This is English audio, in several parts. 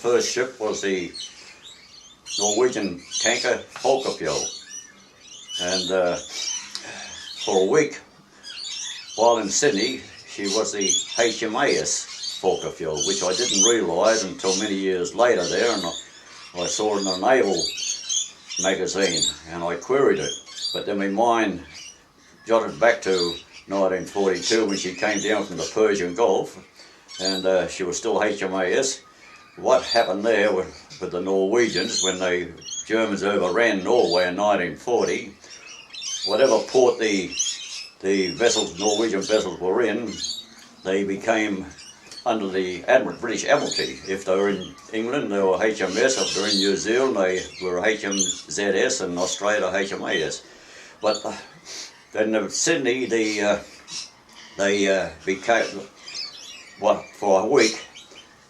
first ship was the Norwegian tanker Folkefjell. And for a week, while in Sydney, she was the HMAS Folkefjell, which I didn't realise until many years later there, and I saw it in a naval magazine, and I queried it. But then my mind jotted back to 1942 when she came down from the Persian Gulf, and she was still HMAS. What happened there with the Norwegians when the Germans overran Norway in 1940, whatever port the vessels, Norwegian vessels were in, they became under the British Admiralty. If they were in England, they were HMS. If they were in New Zealand, they were HMZS, and Australia, HMAS. But then in Sydney, they became, for a week,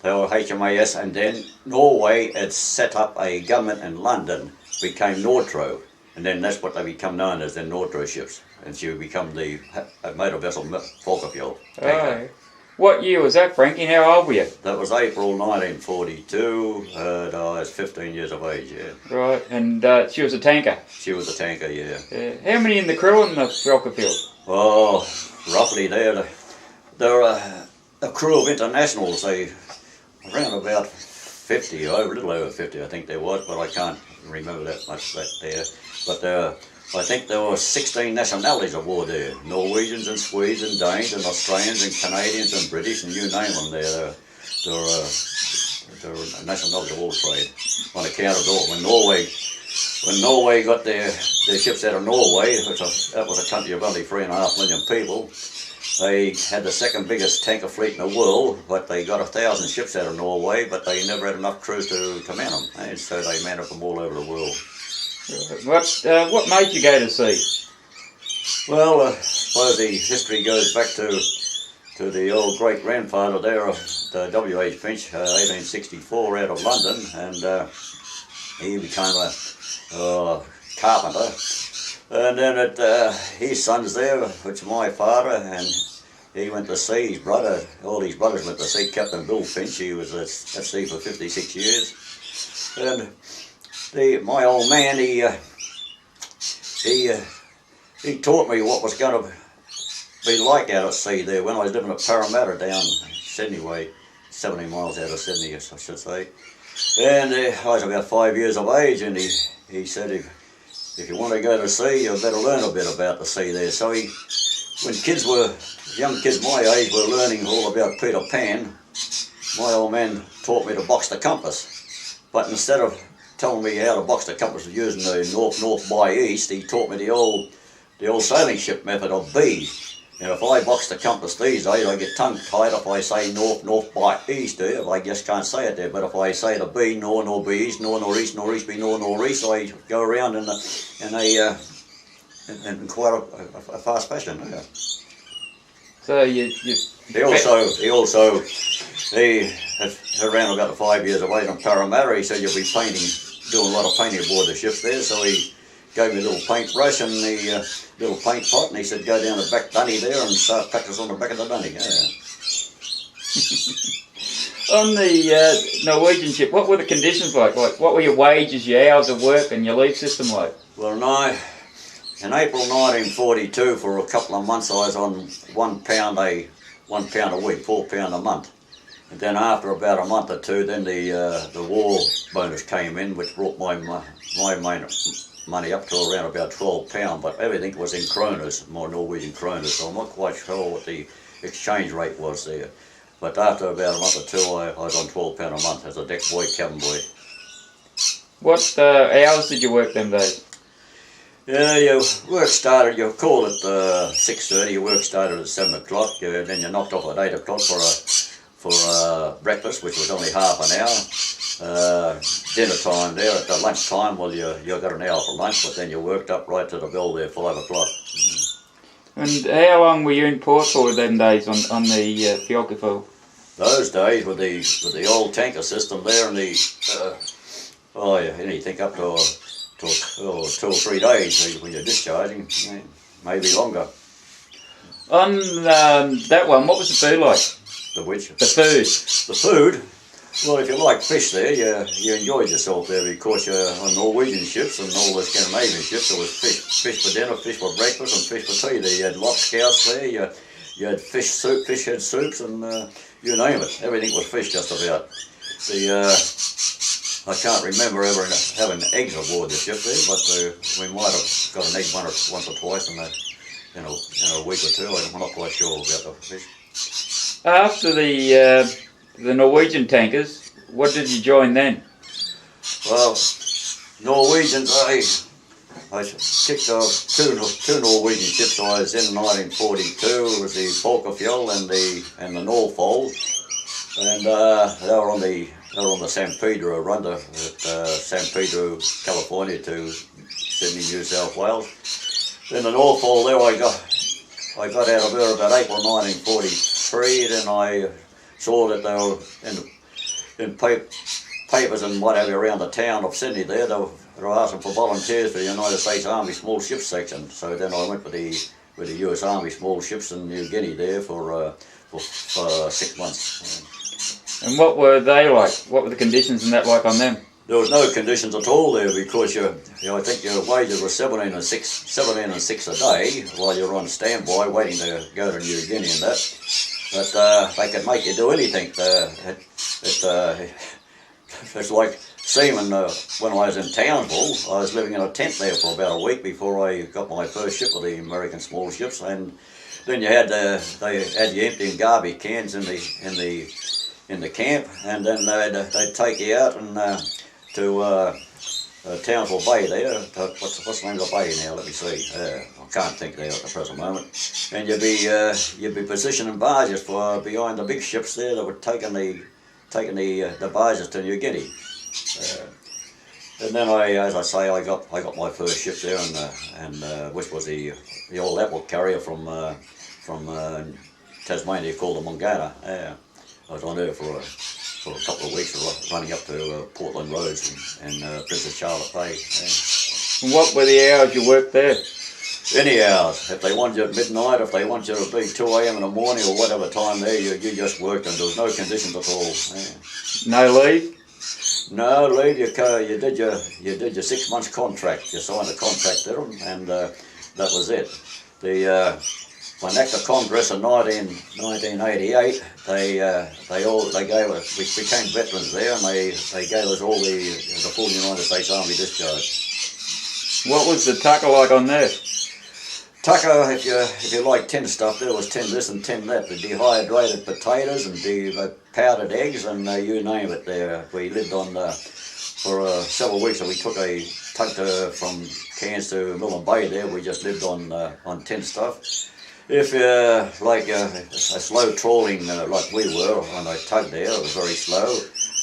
they were HMAS, and then Norway had set up a government in London, became Nordtro, and then that's what they become known as, the Nordtro ships, and she would become the motor vessel Folkefjell. Oh. What year was that, Frankie? How old were you? That was April 1942, I was 15 years of age, yeah. Right, and she was a tanker? She was a tanker, yeah. How many in the crew in the Folkefjell? Oh, roughly there were a crew of internationals, around about 50, a little over 50 I think there was, but I can't remember that much back there. But I think there were 16 nationalities aboard there, Norwegians and Swedes and Danes and Australians and Canadians and British, and you name them there. There were nationalities of all trade on account of all. When Norway got their ships out of Norway, that was a country of only 3.5 million people, they had the second biggest tanker fleet in the world, but they got 1,000 ships out of Norway, but they never had enough crews to man them, and so they manned them all over the world. What made you go to sea? Well, I suppose the history goes back to the old great-grandfather there, W.H. Finch, 1864, out of London, and he became a carpenter. And then his son's there, which is my father, and he went to sea. His brother, all his brothers went to sea. Captain Bill Finch, he was at sea for 56 years. And my old man, he taught me what was going to be like out at sea there when I was living at Parramatta down Sydney way, 70 miles out of Sydney, I should say. And I was about 5 years of age, and he said, if you want to go to sea, you better learn a bit about the sea there. So when young kids my age were learning all about Peter Pan, my old man taught me to box the compass. But instead of telling me how to box the compass using the north by east, he taught me the old sailing ship method of B. And if I box the compass these days, I get tongue-tied if I say north by east there. I just can't say it there. But if I say the B, nor be east, nor east be nor east, I go around in quite a fast fashion. Yeah. So he around about the 5 years of age in Parramatta, he said you'll be doing a lot of painting aboard the ships there. So he gave me a little paintbrush and the little paint pot, and he said go down the back dunny there and start practice on the back of the dunny. Yeah. On the Norwegian ship, what were the conditions like? What were your wages, your hours of work, and your leave system like? Well, in April 1942, for a couple of months, I was on £1 a week, £4 a month. And then after about a month or two, then the war bonus came in, which brought my money up to around about £12, but everything was in kronas, my Norwegian kronas, so I'm not quite sure what the exchange rate was there. But after about a month or two, I was on £12 a month as a deck boy, cabin boy. What hours did you work them days? Yeah, your work started, you call it 6:30, your work started at 7 o'clock, then you knocked off at 8 o'clock for breakfast, which was only half an hour. Dinner time there, at the lunch time, well, you got an hour for lunch, but then you worked up right to the bell there, 5 o'clock. And how long were you in port for them days on the Folkefjell? Those days with the old tanker system there, and anything up to 2 or 3 days when you're discharging, maybe longer. On that one, what was the food like? The which? The food. The food? Well, if you like fish there, you enjoyed yourself there because on Norwegian ships and all the Scandinavian ships there was fish for dinner, fish for breakfast and fish for tea. There you had lobscouse there, you had fish soup, fish head soups and you name it. Everything was fish just about. I can't remember ever having eggs aboard the ship there, but we might have got an egg once or twice in a week or two. I'm not quite sure about the fish. After the Norwegian tankers, what did you join then? Well, Norwegians, I kicked off two Norwegian ships. I was in 1942. It was the Folkefjell and the Norfolk, and they were on the San Pedro run to San Pedro, California to Sydney, New South Wales. Then the Norfolk there, I got out of there about April 1943. Then I saw that they were in papers and whatever around the town of Sydney there. They were asking for volunteers for the United States Army Small Ships Section. So then I went with the US Army Small Ships in New Guinea there for 6 months. And what were they like? What were the conditions and that like on them? There was no conditions at all there because I think your wages were 17 and 6 a day while you were on standby waiting to go to New Guinea and that. But they could make you do anything. It's like Seaman, when I was in Townsville, I was living in a tent there for about a week before I got my first ship with the American small ships, and then they had you emptying garbage cans in the camp, and then they'd take you out and to Townsville Bay there. What's the name of the bay now? Let me see. I can't think there at the present moment. And you'd be positioning barges for behind the big ships there that were taking the barges to New Guinea. And then as I say, I got my first ship there, and which was the old apple carrier from Tasmania called the Mungana. I was on there for a couple of weeks, running up to Portland Roads and Princess Charlotte Bay. And what were the hours you worked there? Any hours. If they want you at midnight, if they want you to be 2 a.m. in the morning or whatever time there, you just worked, and there was no conditions at all. No leave? No leave. You did your 6 months contract. You signed a contract there, and that was it. When Act of Congress in 1988, we became veterans there, and they gave us all the full United States Army discharge. What was the tucker like on there? Tucker, if you like tin stuff, there was tin this and tin that. The dehydrated potatoes and the powdered eggs and you name it there. We lived on for several weeks, and we tucked from Cairns to Millen Bay there. We just lived on tin stuff. If like a slow trawling like we were on a tug there, it was very slow.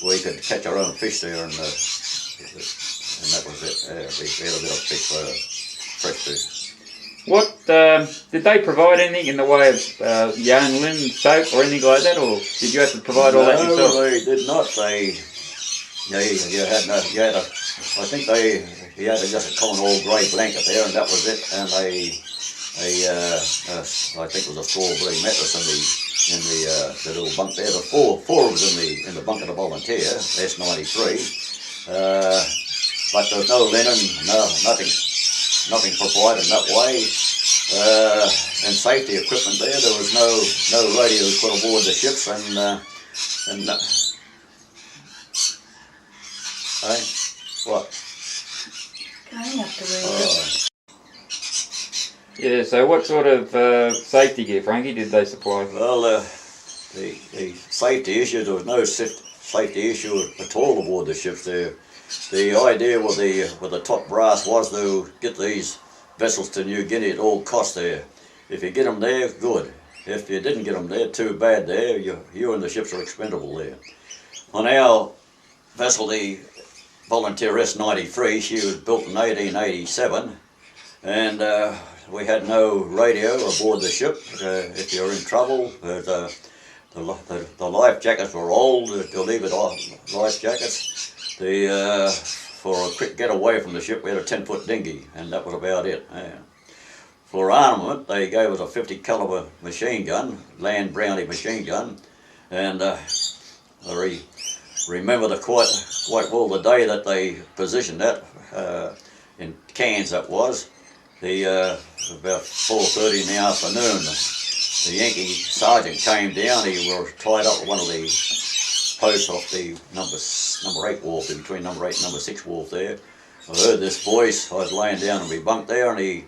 We could catch our own fish there, and that was it. We had a bit of fish, fresh fish. What did they provide anything in the way of yarn, linen, soap, or anything like that, or did you have to provide all that yourself? No, they did not. I think you had just a common old grey blanket there, and that was it. And I think it was a straw-blue mattress in the little bunk there. The four of us in the bunk of the volunteer, S93. But there was no linen, nothing provided in that way. And safety equipment there. There was no radios put aboard the ships, what? Going up to where Yeah, so what sort of safety gear, Frankie, did they supply? Well, the safety issue, there was no safety issue at all aboard the ships there. The idea with the top brass was to get these vessels to New Guinea at all costs there. If you get them there, good. If you didn't get them there, too bad there. You and the ships are expendable there. On our vessel, the Volunteer S93, she was built in 1887, and we had no radio aboard the ship. If you were in trouble, the life jackets were old, to leave it off, life jackets. For a quick getaway from the ship, we had a 10-foot dinghy, and that was about it. For armament, they gave us a 50 caliber machine gun, Land Brownie machine gun, and very remember quite well the day that they positioned that in Cairns. That was about 4:30 in the afternoon. The Yankee sergeant came down. He was tied up at one of the posts off the number 8 wharf, in between number 8 and number 6 wharf there. I heard this voice. I was laying down in my bunk there, and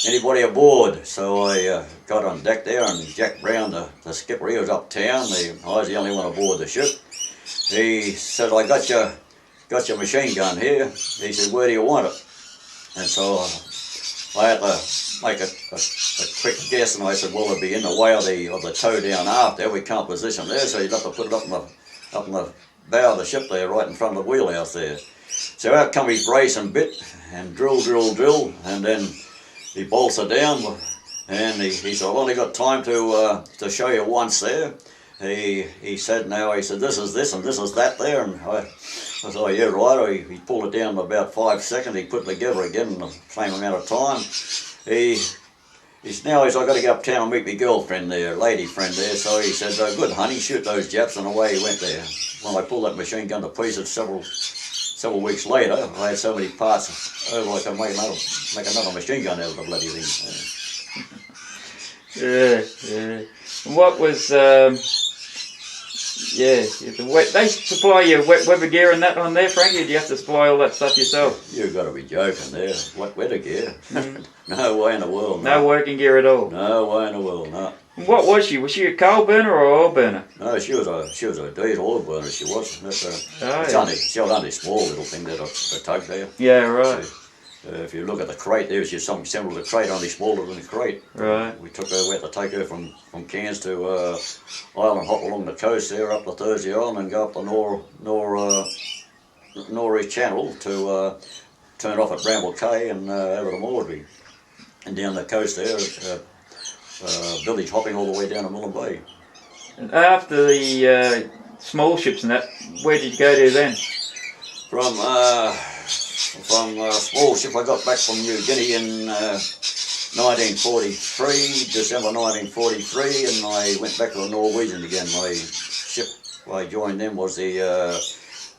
anybody aboard? So I got on deck there, and Jack Brown, the skipper, he was uptown. I was the only one aboard the ship. He said, "I got your machine gun here." He said, "Where do you want it?" And so I had to make a quick guess, and I said, "Well, it'd be in the way of the tow down aft there. We can't position there, so you'd have to put it up in the bow of the ship there, right in front of the wheelhouse there." So out come his brace and bit, and drill, and then he bolts it down, and he said, "I've only got time to show you once there." He said, "This is this and this is that there," and I said, "Oh yeah, right." He pulled it down in about 5 seconds. He put it together again in the same amount of time. He's I've got to go uptown and meet my girlfriend there, lady friend there. So he said, "Good honey, shoot those Japs," and away he went there. When I pulled that machine gun to pieces several weeks later, I had so many parts over I could make another machine gun out of the bloody thing. Yeah. And what was they supply you weather gear and that on there, Frankie? Do you have to supply all that stuff yourself? You've got to be joking there. What weather gear? No way in the world. No working gear at all. No way in the world. No. And what was she? Was she a coal burner or oil burner? No, she was a diesel oil burner. She was. She was only a small little thing that I tugged there. Yeah, right. So, if you look at the crate, there's just something similar to the crate, only smaller than the crate. Right. We had to take her from Cairns to Island, hop along the coast there, up the Thursday Island, and go up the Norrie Channel to turn off at Bramble Cay and over to Maudsley, and down the coast there, village hopping all the way down to Mullen Bay. And after the small ships and that, where did you go to then? From small ship, I got back from New Guinea in 1943, December 1943, and I went back to the Norwegian again. My ship I joined them was the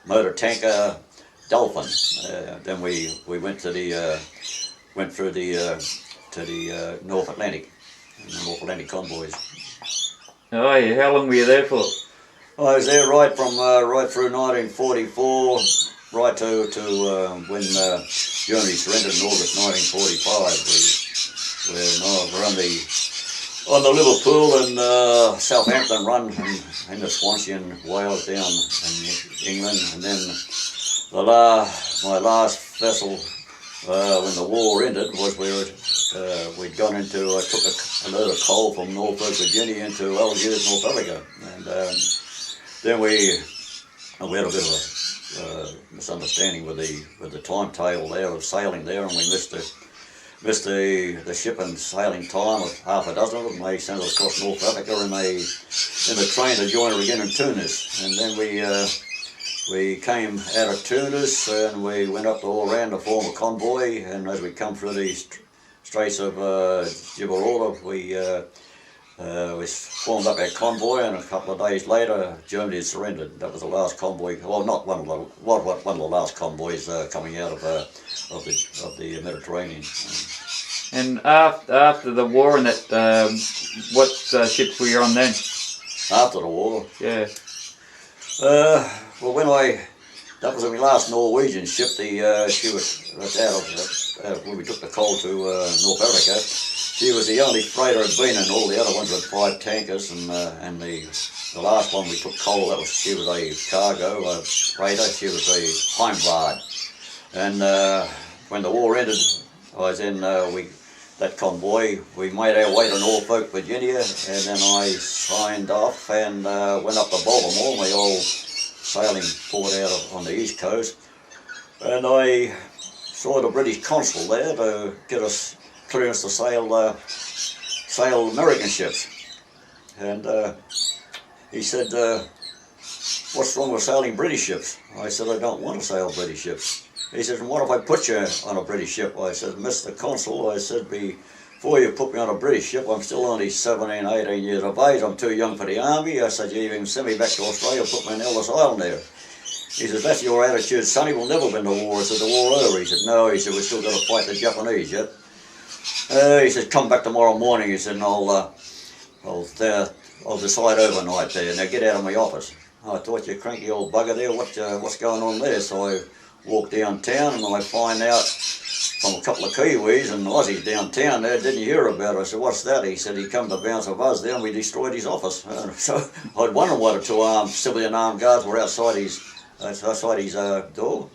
motor tanker Dolphin. Then we went through the North Atlantic, the North Atlantic convoys. Oh yeah, how long were you there for? I was there right through 1944. Right to when Germany surrendered in August 1945. We're on the Liverpool and Southampton run in the Swansea and Wales down in England, and then my last vessel when the war ended was we'd gone into took a load of coal from Norfolk, Virginia into Algiers, North Africa, and then we had a bit of a misunderstanding with the timetable there of sailing there, and we missed the ship and sailing time of half a dozen of them. They sent us across North Africa in the train to join her again in Tunis, and then we came out of Tunis and we went up to Oran to form a convoy, and as we come through the Straits of Gibraltar, we formed up our convoy, and a couple of days later, Germany had surrendered. That was the last convoy. Well, not one of the last convoys coming out of the Mediterranean. And after the war and that, what ships were you on then? After the war? Yeah. Well, that was my last Norwegian ship. She was when we took the coal to North Africa. She was the only freighter had been, and all the other ones had 5 tankers, and the last one we took coal, she was a cargo, a freighter. She was a Heimward. And when the war ended, I was in that convoy. We made our way to Norfolk, Virginia, and then I signed off and went up to Baltimore, my old sailing port out on the East Coast, and I saw the British consul there to get us clearance to sail American ships. And he said, "What's wrong with sailing British ships?" I said, "I don't want to sail British ships." He said, "What if I put you on a British ship?" I said, "Mr. Consul," I said, "before you put me on a British ship, I'm still only 17, 18 years of age. I'm too young for the army." I said, "You even send me back to Australia, put me in Ellis Island there." He says, that's your attitude, sonny, we'll never win the war. I said, the war over? He said, no, he said, we've still got to fight the Japanese yet. He said, come back tomorrow morning, he said, and I'll decide overnight there. Now get out of my office. I thought, you cranky old bugger there, what's going on there? So I walked downtown and I find out from a couple of Kiwis and Aussies downtown there, didn't hear about it. I said, what's that? He said, he come to bounce of us there and we destroyed his office. So I'd wondered why the two civilian armed guards were outside his door.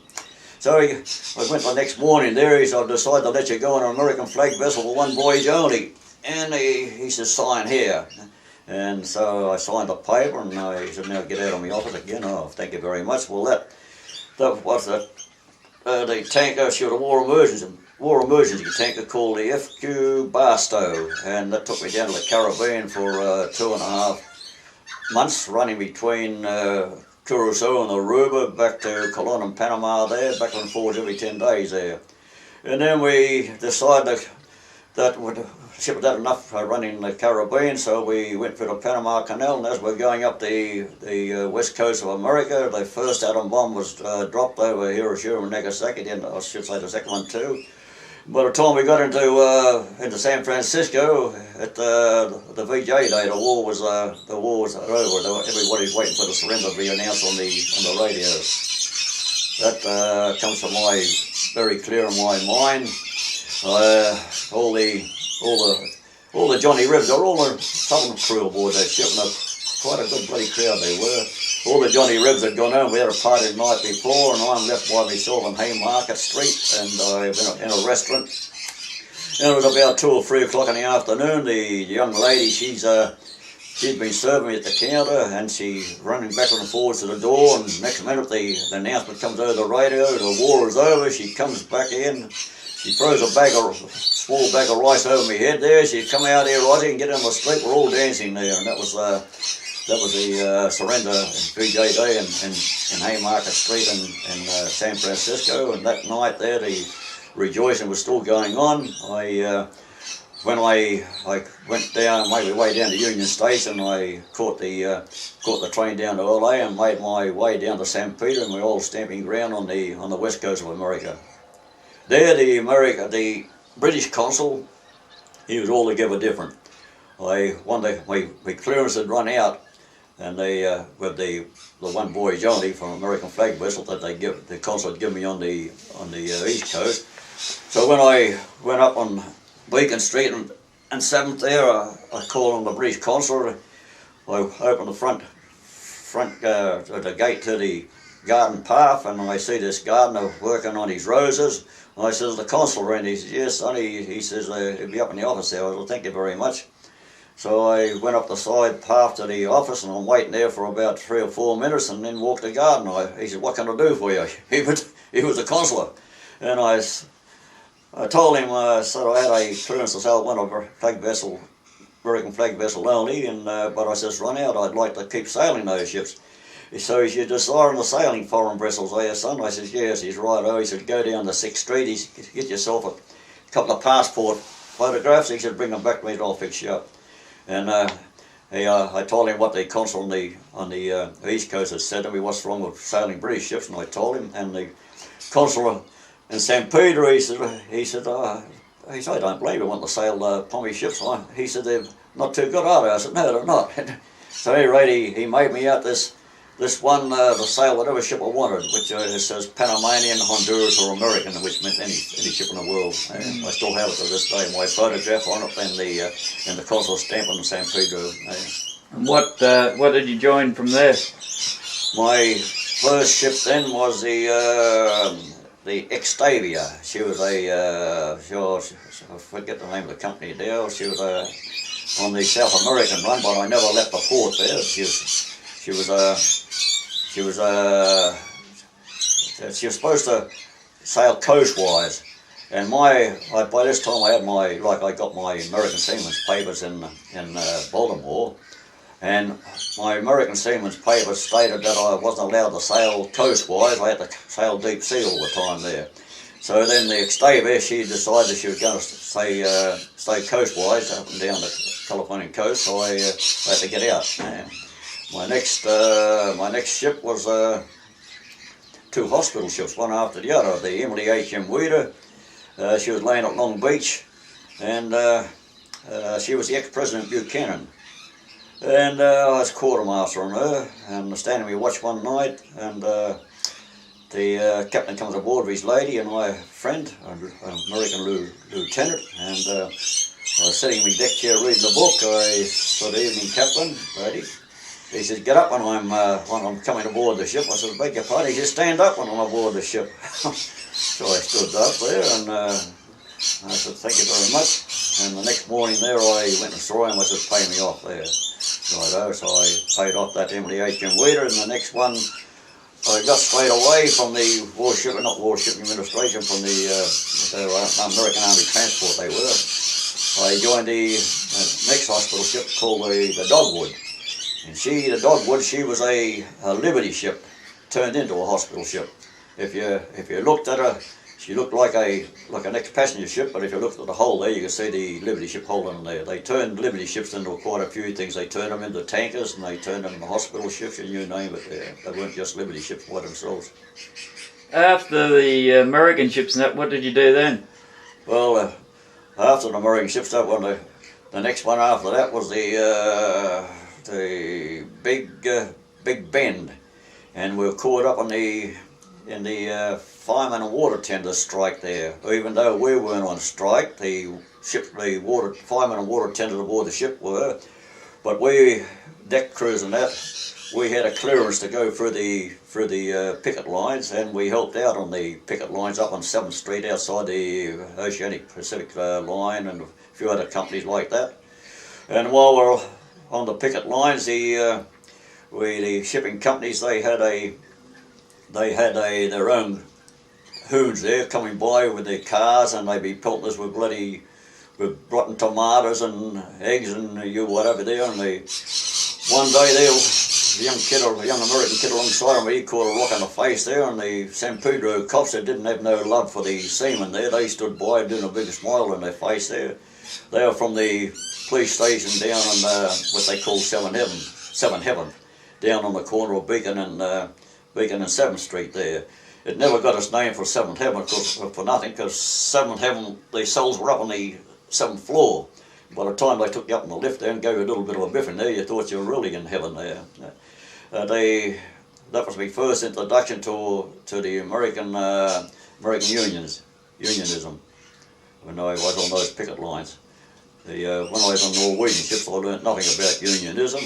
So I went the next morning there. He said, I decided to let you go on an American flag vessel for one voyage only. And he says, sign here. And so I signed a paper, and he said, now get out of my office again. Oh, thank you very much. Well, that was the tanker, she was a war emergency tanker called the FQ Barstow. And that took me down to the Caribbean for 2.5 months, running between Curacao and Aruba, back to Colon and Panama there, back and forwards every 10 days there. And then we decided that the ship had had enough running in the Caribbean, so we went for the Panama Canal, and as we're going up the west coast of America, the first atom bomb was dropped over Hiroshima and Nagasaki, then I should say the second one too. By the time we got into San Francisco at the VJ Day, the war was over. Everybody's waiting for the surrender to be announced on the radio. That comes to my very clear in my mind. All the Johnny Rebs are all the southern crew aboard that ship, and quite a good bloody crowd they were. All the Johnny Rebs had gone home. We had a party the night before, and I'm left by myself on Haymarket Street, and I've been in a restaurant. And it was about 2 or 3 o'clock in the afternoon. The young lady, she'd been serving me at the counter, and she's running backwards and forwards to the door, and next minute the announcement comes over the radio, the war is over. She comes back in, she throws a small bag of rice over my head there. She come out here, Ozzy, and get on the street. We're all dancing there, and that was the surrender VJ Day in Haymarket Street in San Francisco. And that night there, the rejoicing was still going on. When I went down, made my way down to Union Station, I caught the train down to LA and made my way down to St. Peter, and we're all stamping ground on the west coast of America. There, the British consul, he was altogether different. One day my clearance had run out, and they with the one voyage only from American flag vessel that the consul had given me on the east coast. So when I went up on Beacon Street and 7th there, I called on the British consul. I opened the front the gate to the garden path, and I see this gardener working on his roses. And I says, the consul around? He says, yes, sonny. He says, he'll be up in the office there. I said, thank you very much. So I went up the side path to the office, and I'm waiting there for about 3 or 4 minutes, and then walked the gardener. He said, what can I do for you? He was the consular. And I told him, so I had a clearance to sail one of a flag vessel, American flag vessel only, and but I says, run out, I'd like to keep sailing those ships. So is you desiring the sailing foreign vessels, are you, son? I says, yes. He's right. Oh, he said, go down to 6th Street, he said, get yourself a couple of passport photographs. He said, bring them back to me and I'll fix you up. And I told him what the consul on the East Coast had said to me, what's wrong with sailing British ships, and I told him. And the consul in St. Peter, he said, I don't blame you want to sail Pommy ships. He said, they're not too good, are they? I said, no, they're not. So at any rate, he made me out this one to sail whatever ship I wanted, which it says Panamanian, Honduras, or American, which meant any ship in the world. I still have it to this day. My photograph on it and the consul stamp on San Pedro. And what did you join from there? My first ship then was the Extavia. She was I forget the name of the company there. She was on the South American run, but I never left the port there. She was supposed to sail coastwise, and by this time I got my American Seaman's papers in Baltimore, and my American Seaman's papers stated that I wasn't allowed to sail coastwise. I had to sail deep sea all the time there. So then the Extavia, she decided she was going to stay coastwise up and down the Californian coast, so I had to get out. And my next ship was two hospital ships, one after the other. The Emily H.M. Weeder, she was laying at Long Beach, and she was the ex-President Buchanan. And I was quartermaster on her, and standing we watch one night, and the captain comes aboard with his lady and my friend, an American lieutenant, and I was sitting in my deck chair reading the book. I said, "Evening, Captain, lady." He said, "Get up when I'm coming aboard the ship." I said, "Beg your pardon." He said, "Stand up when I'm aboard the ship." So I stood up there, and I said, "Thank you very much." And the next morning there I went and saw him. I said, "Pay me off there." Righto, so I paid off that Emily H.M. Weeder, and the next one I got straight away from the not Warship Administration, from the American Army Transport they were. I joined the next hospital ship called the Dogwood. And the Dogwood, she was a Liberty ship turned into a hospital ship. If you looked at her, she looked like an ex-passenger ship, but if you looked at the hull there, you could see the Liberty ship hull in there. They turned Liberty ships into quite a few things. They turned them into tankers, and they turned them into hospital ships, and you name it. They weren't just Liberty ships by themselves. After the American ships and that, what did you do then? Well, after the American ships, that one, the next one after that was the Big Bend, and we were caught up in the firemen and water tenders strike there. Even though we weren't on strike, the firemen and water tenders aboard the ship were, but we, deck crews and that, we had a clearance to go through the picket lines, and we helped out on the picket lines up on 7th Street outside the Oceanic Pacific line, and a few other companies like that. And while we're on the picket lines, the shipping companies, they had their own hoons there coming by with their cars, and they'd be pelting us with rotten tomatoes and eggs and whatever there. And one day there, a young American kid alongside of me, he caught a rock in the face there, and the San Pedro cops that didn't have no love for the seamen there, they stood by doing a big smile on their face there. They were from the police station down on what they call Seven Heaven, down on the corner of Beacon and 7th Street there. It never got its name for 7th Heaven for nothing, because 7th Heaven, the cells were up on the 7th floor. By the time they took you up in the lift there and gave you a little bit of a biffing there, you thought you were really in heaven there. That was my first introduction to the American unionism, when I was on those picket lines. When I was on Norwegian ships, I learnt nothing about unionism.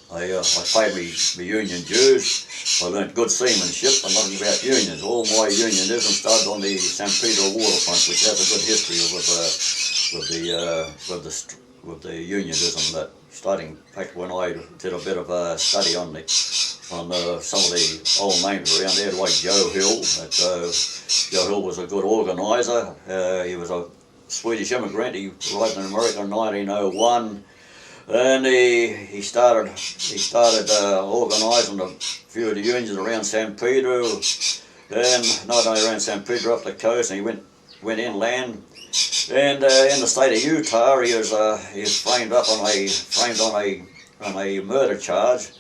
I paid me union dues. I learnt good seamanship and nothing about unions. All my unionism started on the San Pedro waterfront, which has a good history with the unionism. That starting back when I did a bit of a study on some of the old names around there, like Joe Hill. Joe Hill was a good organiser. He was a Swedish immigrant. He arrived in America in 1901. And he started organising a few of the unions around San Pedro, and not only around San Pedro, up the coast, and he went inland. And in the state of Utah, he was framed on a murder charge.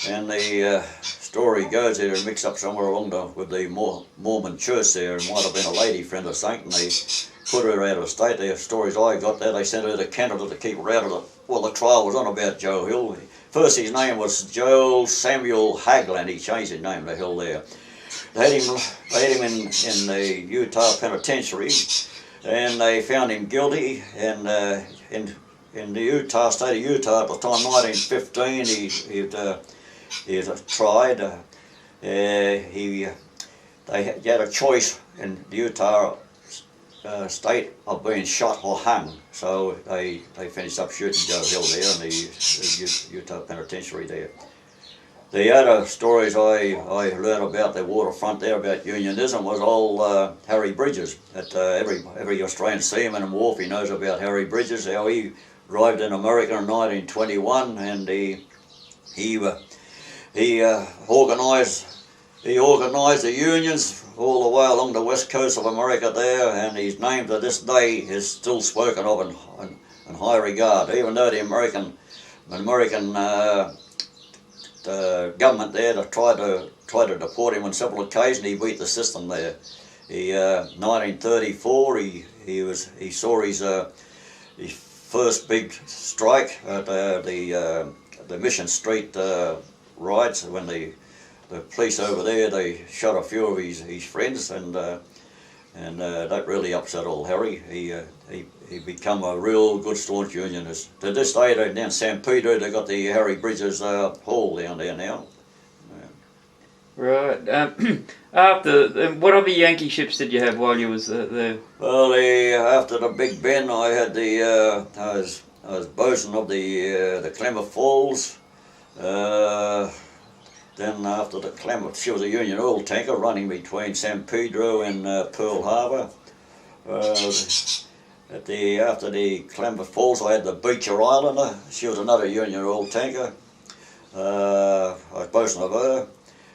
And the story goes there, mixed up somewhere with the Mormon church there. It might have been a lady friend or something. And they put her out of state. The stories I got there, they sent her to Canada to keep her out of the trial was on about Joe Hill. First his name was Joel Samuel Hagland. He changed his name to Hill there. They had him in the Utah penitentiary, and they found him guilty. And in the state of Utah at the time, 1915, he was tried. They had a choice in the Utah state of being shot or hung, so they finished up shooting Joe Hill there in the Utah penitentiary there. The other stories I learned about the waterfront there about unionism was old Harry Bridges. Every Australian seaman and wharfie knows about Harry Bridges, how he arrived in America in 1921, and he organised the unions all the way along the west coast of America there, and his name to this day is still spoken of in high regard, even though the American government there to try to deport him on several occasions. He beat the system there. 1934, he saw his first big strike at the Mission Street riots when the police over there, they shot a few of his friends, and that really upset old Harry. He become a real good staunch unionist. To this day, down San Pedro, they got the Harry Bridges Hall down there now. Right. After what other Yankee ships did you have while you was there? Well, after the Big Ben, I had I was bosun of the Klamath Falls. Then after the Klamath, she was a Union oil tanker running between San Pedro and Pearl Harbor. After the Klamath Falls, I had the Beecher Islander. She was another Union oil tanker. I was bosun of her,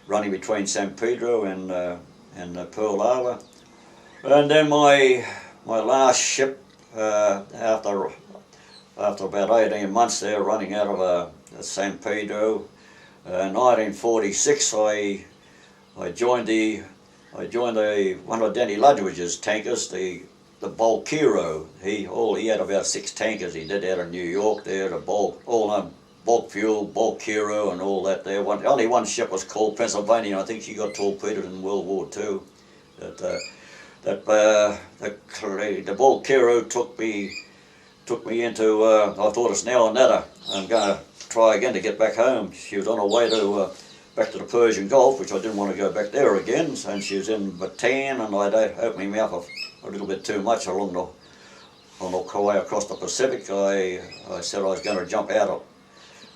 running between San Pedro and Pearl Harbor. And then my last ship, after about 18 months there, running out of San Pedro. 1946, I joined one of Danny Ludwig's tankers, the Bulk-Hero. He had about 6 tankers. He did out of New York there, the bulk fuel, Bulk-Hero, and all that there. Only one ship was called Pennsylvania. I think she got torpedoed in World War II. The Bulk-Hero took me into. I thought it's now or never. I'm going to try again to get back home. She was on her way to back to the Persian Gulf, which I didn't want to go back there again, and she was in Bataan, and I'd opened my mouth a little bit too much on the way across the Pacific. I said I was going to jump out of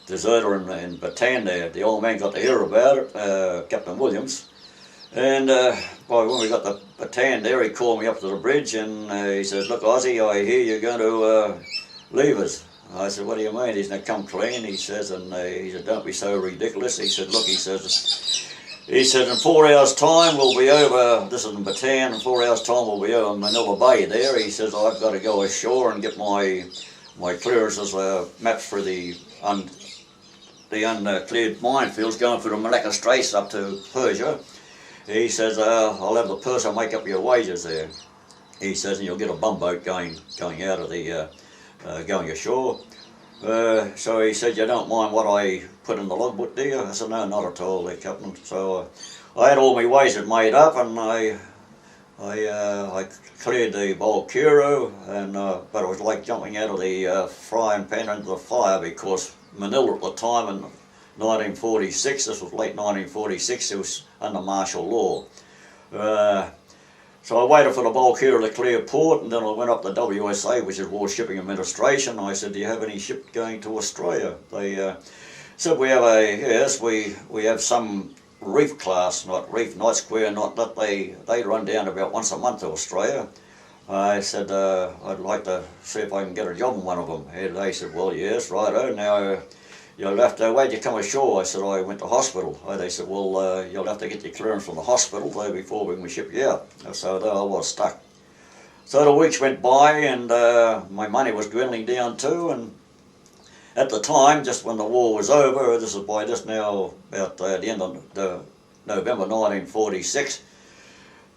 deserter in Bataan there. The old man got to hear about it, Captain Williams, and when we got to Bataan there, he called me up to the bridge, and he says, "Look, Ozzy, I hear you're going to leave us." I said, "What do you mean?" He said, "Come clean," he says, and he said, "Don't be so ridiculous." He said, "Look," he said, "in 4 hours' time we'll be over," this is in Bataan, "in 4 hours' time we'll be over Manila Bay there." He says, "I've got to go ashore and get my clearances mapped for the uncleared minefields going through the Malacca Straits up to Persia." He says, "I'll have the purser make up your wages there." He says, "and you'll get a bumboat going out of the going ashore." So he said, "You don't mind what I put in the logbook, do you?" I said, "No, not at all, there, Captain." So I had all my wages made up, and I cleared the Bulk-Hero, and but it was like jumping out of the frying pan into the fire, because Manila at the time in 1946, this was late 1946, it was under martial law. So I waited for the Bulk-Hero to clear port, and then I went up to WSA, which is War Shipping Administration. I said, "Do you have any ship going to Australia?" They said, "We have we have some reef class, not reef, not square, not that. They run down about once a month to Australia." I said, "I'd like to see if I can get a job in one of them." And they said, "Well, yes, righto. Now you'll have to, where'd you come ashore?" I said, "I went to hospital." They said, "Well, you'll have to get your clearance from the hospital before we can ship you out." So there I was stuck. So the weeks went by, and my money was dwindling down too, and at the time, just when the war was over, this is by just now about the end of November 1946,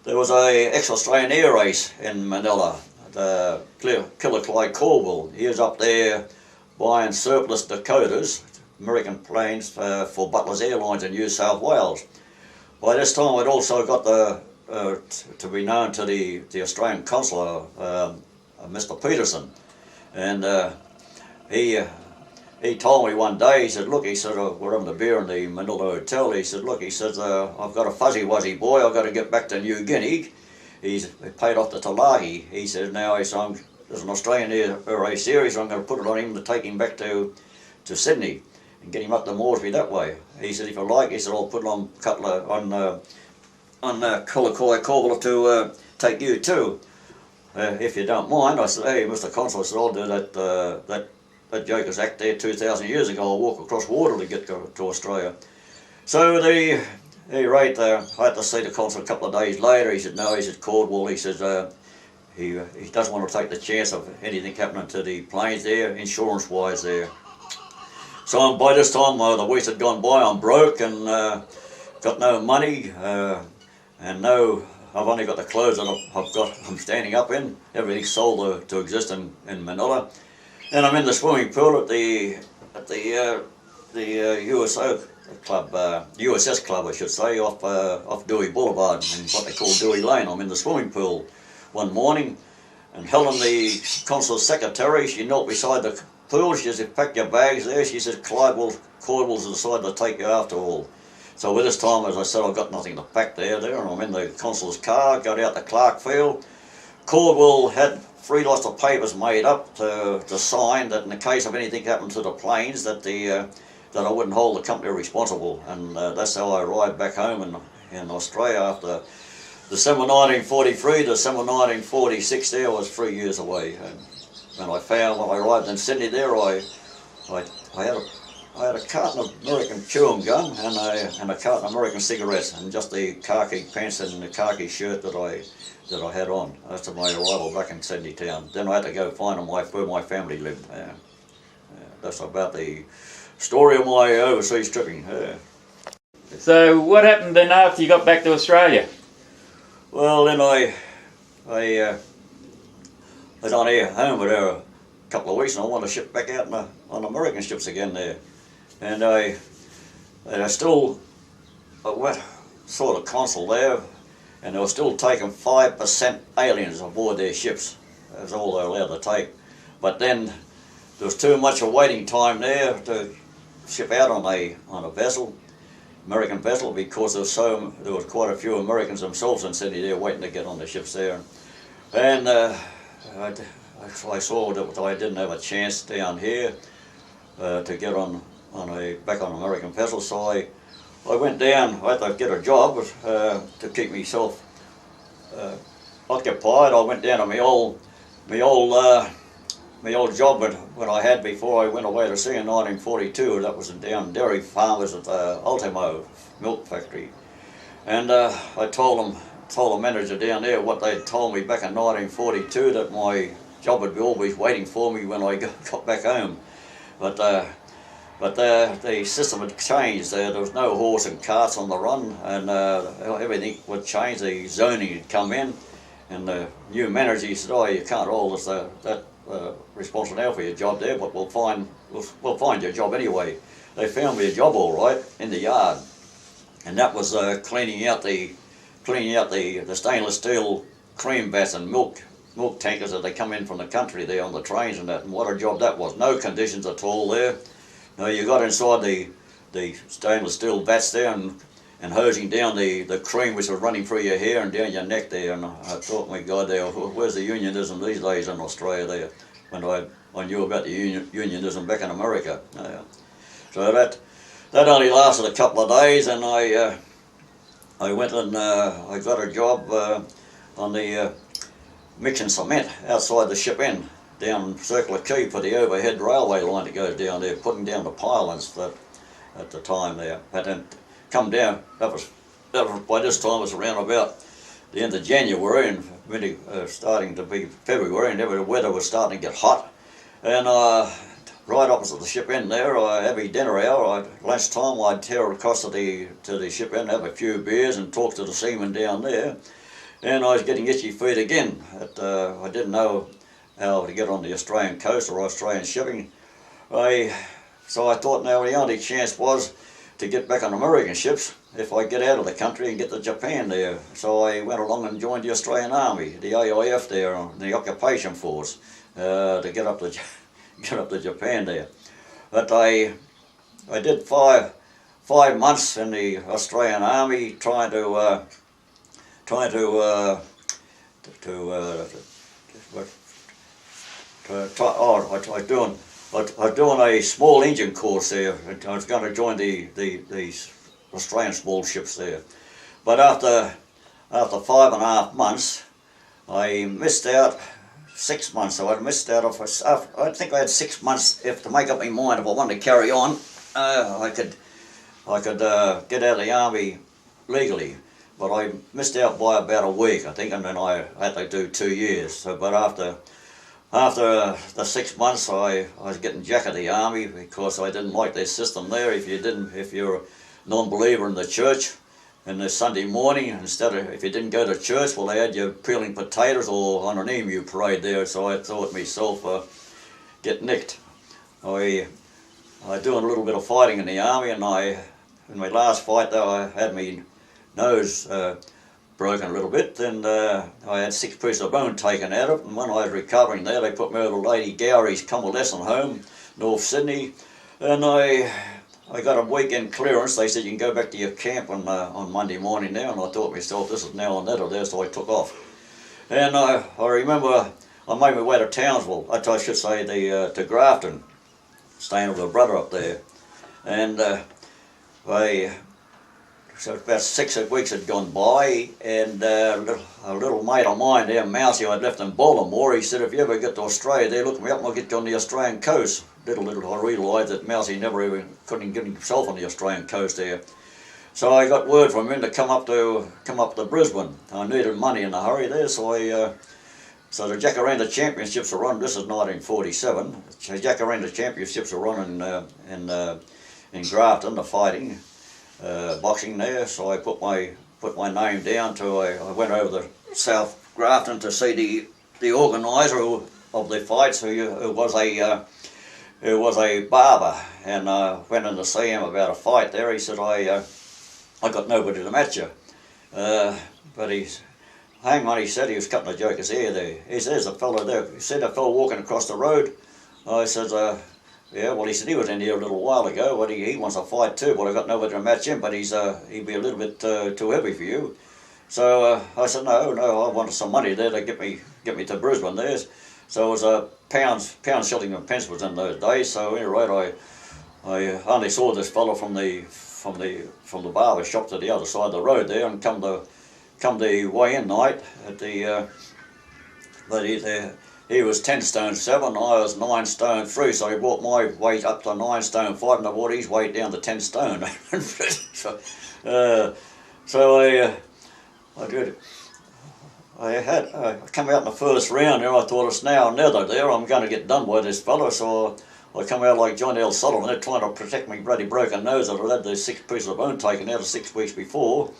there was a ex-Australian air race in Manila, the Killer Clyde Corwell. He was up there buying surplus Dakotas, American planes, for Butler's Airlines in New South Wales. By this time I'd also got to be known to the Australian consul, Mr. Peterson, and he told me one day, he said, "Look," he said, "we're having a beer in the Manila Hotel." He said, "Look," he says, "I've got a fuzzy-wuzzy boy, I've got to get back to New Guinea." He paid off to Talahi. He said, "Now," he said, "there's an Australian air race series, I'm going to put it on him to take him back to Sydney and get him up to Moresby that way." He said, "If you like," he said, "I'll put it on Killer Corwell to take you too, if you don't mind." I said, "Hey, Mr. Consul," I said, "I'll do that Joker's Act there 2,000 years ago. I'll walk across water to get to Australia." So I had to see the consul a couple of days later. He said, "No," he said, "Caldwell," he says, he doesn't want to take the chance of anything happening to the planes there, insurance-wise there. So by this time the weeks had gone by, I'm broke and got no money and no. I've only got the clothes that I'm standing up in. Everything's sold to exist in Manila, and I'm in the swimming pool at the USO club, USS club, I should say, off Dewey Boulevard in what they call Dewey Lane. I'm in the swimming pool one morning, and Helen, the consul secretary, she knelt beside the pool. She said, "Pack your bags there." She said, Cordwell's decided to take you after all. So with this time, as I said, I've got nothing to pack there, and I'm in the consul's car, got out to Clarkfield. Cordwell had 3 lots of papers made up to sign that in the case of anything happened to the planes, that I wouldn't hold the company responsible. And that's how I arrived back home in Australia after December 1943, December 1946 there. I was 3 years away. And I found when I arrived in Sydney there, I had a carton of American chewing gum and a carton of American cigarettes and just the khaki pants and the khaki shirt that I had on. That's my arrival back in Sydney town. Then I had to go find where my family lived. That's about the story of my overseas tripping. So what happened then after you got back to Australia? Well, then I was on here home with her a couple of weeks, and I wanted to ship back out on American ships again there. And I still went saw the consul there, and they were still taking 5% aliens aboard their ships. That's all they're allowed to take. But then there was too much a waiting time there to ship out on a vessel, American vessel, because there was quite a few Americans themselves in Sydney there waiting to get on the ships there. And I saw that I didn't have a chance down here to get back on an American vessel, so I went down. I had to get a job to keep myself occupied. I went down to my old job when I had before I went away to sea in 1942. That was down dairy farmers at the Ultimo milk factory, and I told the manager down there what they told me back in 1942, that my job would be always waiting for me when I got back home. But the system had changed. There was no horse and carts on the run, and everything would change. The zoning had come in, and the new manager said, "Oh, you can't hold that responsible now for your job there, but we'll find your job anyway." They found me a job all right in the yard, and that was cleaning out the stainless steel cream vats and milk tankers that they come in from the country there on the trains and that. And what a job that was! No conditions at all there. No, you got inside the stainless steel vats there and hosing down the cream which was running through your hair and down your neck there. And I thought, my God, there, where's the unionism these days in Australia there? When I knew about the unionism back in America. So that only lasted a couple of days, and I went and I got a job on the mixing cement outside the ship inn down Circular Quay for the overhead railway line that goes down there, putting down the pylons at the time there. But then come down, that was by this time it was around about the end of January and really starting to be February, and the weather was starting to get hot. And right opposite the ship inn there, every dinner hour, lunchtime, I'd tear across to the ship inn, have a few beers and talk to the seamen down there. And I was getting itchy feet again. I didn't know how to get on the Australian coast or Australian shipping. So I thought now the only chance was to get back on American ships if I get out of the country and get to Japan there. So I went along and joined the Australian Army, the AIF there, the occupation force, to get up to Japan there. But I did five months in the Australian Army trying to I was doing a small engine course there. I was going to join the Australian small ships there. But after 5.5 months, I missed out 6 months. So I missed out I think I had 6 months to make up my mind if I wanted to carry on. I could get out of the army legally. But I missed out by about a week, I think, and then I had to do 2 years. So, but after after the 6 months, I was getting jack of the army because I didn't like their system there. If you're a non-believer in the church, and the Sunday morning, if you didn't go to church, well, they had you peeling potatoes or on an emu parade there. So I thought myself, get nicked. I doing a little bit of fighting in the army, and in my last fight though, I had my nose broken a little bit, and I had 6 pieces of bone taken out of it. And when I was recovering there, they put me over to Lady Gowrie's convalescent home, North Sydney, and I got a weekend clearance. They said you can go back to your camp on Monday morning now, and I thought to myself, this is now or never there, so I took off. And I remember I made my way to Townsville, I should say to Grafton, staying with a brother up there. And so about 6 weeks had gone by, and a little mate of mine there, Mousy, I'd left in Baltimore, he said, if you ever get to Australia, they look me up and I'll get you on the Australian coast. Little I realised that Mousy never even couldn't get himself on the Australian coast there. So I got word from him to come up to Brisbane. I needed money in a hurry there, so so the Jacaranda Championships were run. This is 1947. The Jacaranda Championships were run in Grafton, the fighting, boxing there. So I put my name down I went over to South Grafton to see the organiser of the fights, who was a barber, and went in to see him about a fight there. He said, I got nobody to match you. But hangman, he said, he was cutting a joker's ear there. He said, there's a fellow there. He said, a fellow walking across the road. I said, yeah, well, he said, he was in here a little while ago, but he wants a fight too, but I got nobody to match him, but he'd be a little bit too heavy for you. So I said, no, I wanted some money there to get me to Brisbane there. So it was pounds, shilling and pence was in those days. So anyway, I only saw this fellow from the barber shop to the other side of the road there, and come the weigh-in night at but he was 10 stone 7, I was 9 stone 3, so he brought my weight up to 9 stone 5, and I brought his weight down to 10 stone. so I did. I come out in the first round there. I thought, it's now or never there. I'm going to get done by this fellow. So I come out like John L. Sullivan. They're trying to protect me bloody broken nose that I had those 6 pieces of bone taken out of 6 weeks before.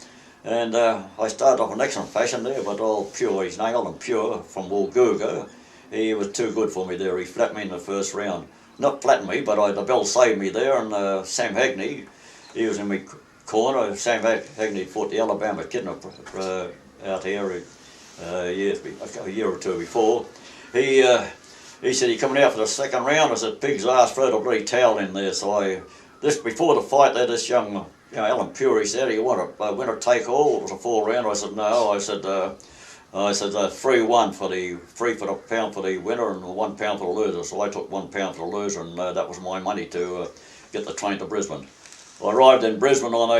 And I started off in excellent fashion there, but old Pure, his name, old Pure from Woolgoolga, he was too good for me there. He flattened me in the first round. Not flattened me, but the bell saved me there. And Sam Hagney, he was in my corner. Sam Hagney fought the Alabama kidnap out here. A year or two before, he said, "You're coming out for the second round." I said, "Pig's ass, throw the bloody towel in there." So before the fight, there, this young, Alan Pure, he said, "You want a winner take all?" It was a 4 round. I said, "No." I said 3-1 for the pound for the winner and £1 for the loser. So I took £1 for the loser, and that was my money to get the train to Brisbane. I arrived in Brisbane on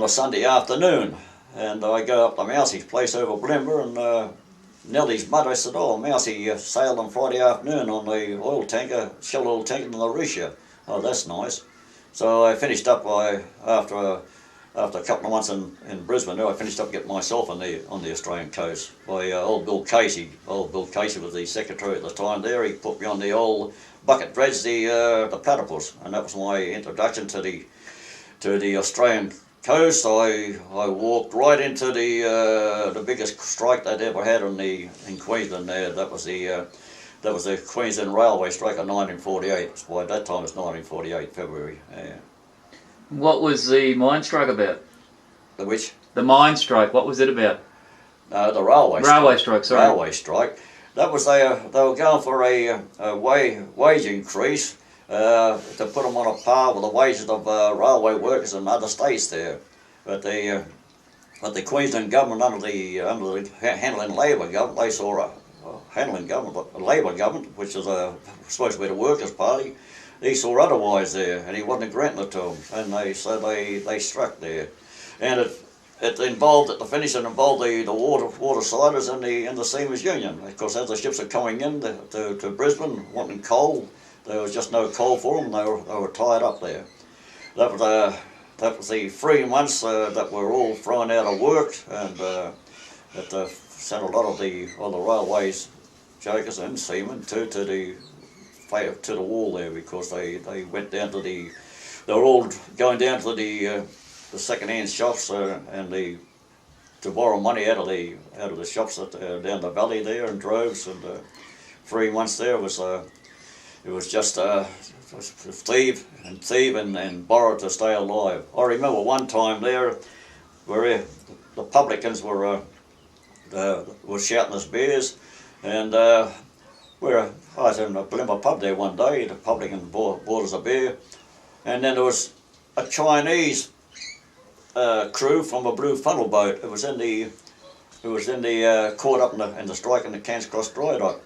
a Sunday afternoon. And I go up to Mousy's place over Blimber, and Nellie's mother said, "Oh, Mousy sailed on Friday afternoon on the oil tanker, Shell oil tanker in the Risha." Oh, that's nice. So I finished up after a couple of months in Brisbane. I finished up getting myself on the Australian coast by old Bill Casey. Old Bill Casey was the secretary at the time there. He put me on the old bucket dredge, the platypus, and that was my introduction to the Australian coast. I walked right into the biggest strike they'd ever had in Queensland there. That was the Queensland Railway strike of 1948. By that time it's 1948, February. Yeah. What was the mine strike about? The which? The mine strike, what was it about? No, the railway strike. Railway strike, sorry. Railway strike. That was they were going for a wage increase. To put them on a par with the wages of railway workers in other states there, but the Queensland government under the Handling Labor government, they saw a Handling government, a Labor government, which is supposed to be the Workers' Party. He saw otherwise there, and he wasn't granting it to them, and they struck there, and it involved at the finish. It involved the watersiders and the Seamen's Union. Of course, as the ships are coming in to Brisbane wanting coal. There was just no coal for them. They were tied up there. That was the 3 months that were all thrown out of work, and it sent a lot of the railways Jokers and Seaman to the wall there, because they went down to they were all going down to the second-hand shops and to borrow money out of the shops down the valley there in droves, and 3 months there it was just thieve and borrow to stay alive. I remember one time there where the publicans were shouting us beers, and I was in a Blimmer pub there one day. The publican bought us a beer, and then there was a Chinese crew from a blue funnel boat. It was in the caught up in the strike in the Cairns Cross dry dock,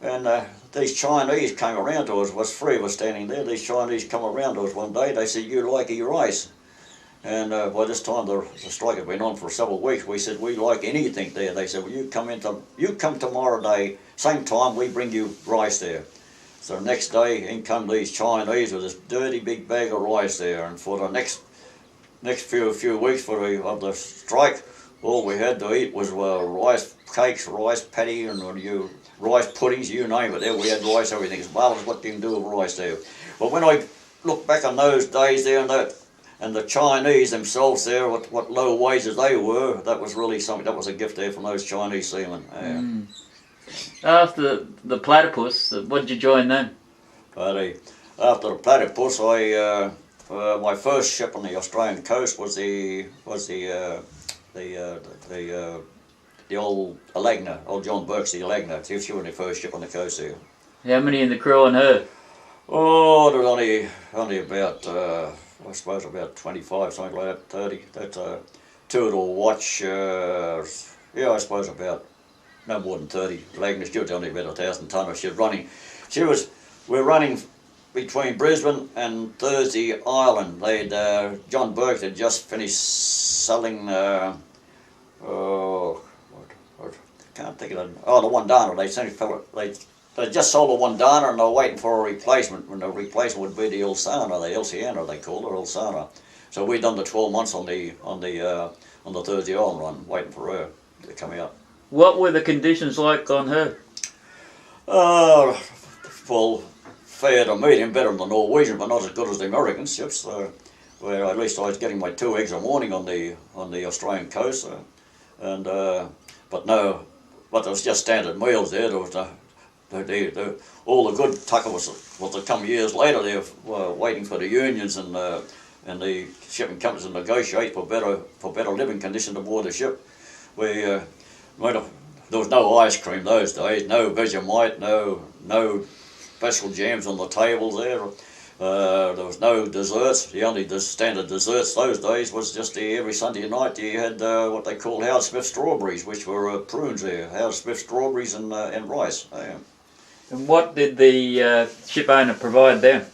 and these Chinese came around to us. Was 3 of us standing there. These Chinese come around to us one day. They said, "You like rice?" And by this time the strike had been on for several weeks. We said, "We like anything there." They said, "Well, you come tomorrow day, same time, we bring you rice there." So the next day in come these Chinese with this dirty big bag of rice there, and for the next few weeks of the strike, all we had to eat was rice cakes, rice patty, and rice puddings, you name it. There we had rice, everything. It's marvellous what you can do with rice there. But when I look back on those days there and the Chinese themselves there, what low wages they were, that was really something. That was a gift there from those Chinese seamen. After the platypus, what did you join then? After the platypus, my first ship on the Australian coast was the old Alagna, old John Burke's the Alagna. She was the first ship on the coast there. How many in the crew on her? Oh, there was only about I suppose about 25, something like that, 30. That 2 at all watch. I suppose about no more than 30. Alagna, she was only about 1,000 tonner. We're running between Brisbane and Thursday Island. John Burke had just finished selling. I can't think of it. Oh, the Wandana. They just sold the Wandana and they were waiting for a replacement. When the replacement would be the Ilsana, the Elsiana they called her, Ilsana. So we'd done the 12 months on the Thursday Island run, waiting for her to come out. What were the conditions like on her? Well, fair to medium, better than the Norwegian, but not as good as the American ships. Where at least I was getting my 2 eggs a morning on the Australian coast, but there was just standard meals there. There was all the good tucker was to come years later. They were waiting for the unions and the shipping companies to negotiate for better living conditions aboard the ship. There was no ice cream those days, no Vegemite, no special jams on the tables there. There was no desserts. The only standard desserts those days was just every Sunday night you had what they called Howard Smith strawberries, which were prunes there. Howard Smith strawberries and rice. And what did the ship owner provide then?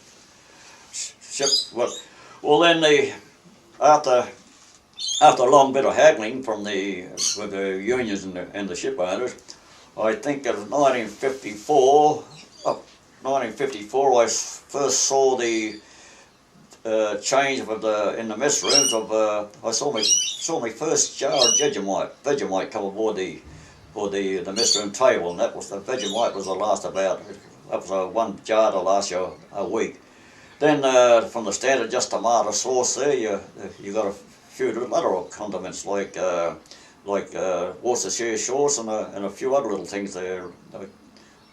Well then after a long bit of haggling with the unions and the ship owners, I think in 1954 I first saw the change in the mess rooms I saw my first jar of Vegemite come aboard the mess room table, and that was the Vegemite was one jar to last you a week. Then from the standard just tomato sauce there, you got a few other condiments like Worcestershire sauce and a few other little things there,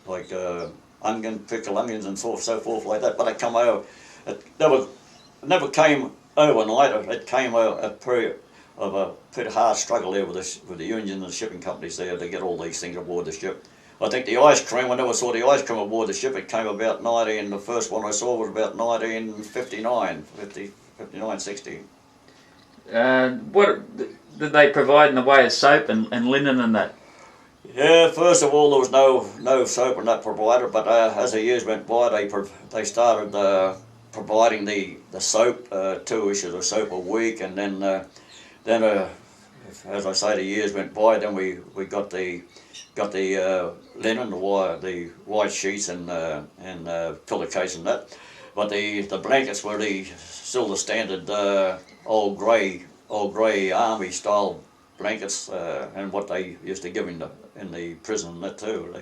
like pickled onions and so forth like that. But it come over. It never came overnight. It came a period of a pretty hard struggle there with the union and the shipping companies there to get all these things aboard the ship. I think the ice cream, I never saw the ice cream aboard the ship. It came about the first one I saw was about 1959, 59, 60. What did they provide in the way of soap and linen and that? Yeah, first of all there was no soap and that provided, but as the years went by they started providing the soap, 2 issues of soap a week, and then as I say, the years went by, then we got the linen, the white sheets and pillowcase and that. But the blankets were still the standard old grey army style blankets, and what they used to give in the prison and that too.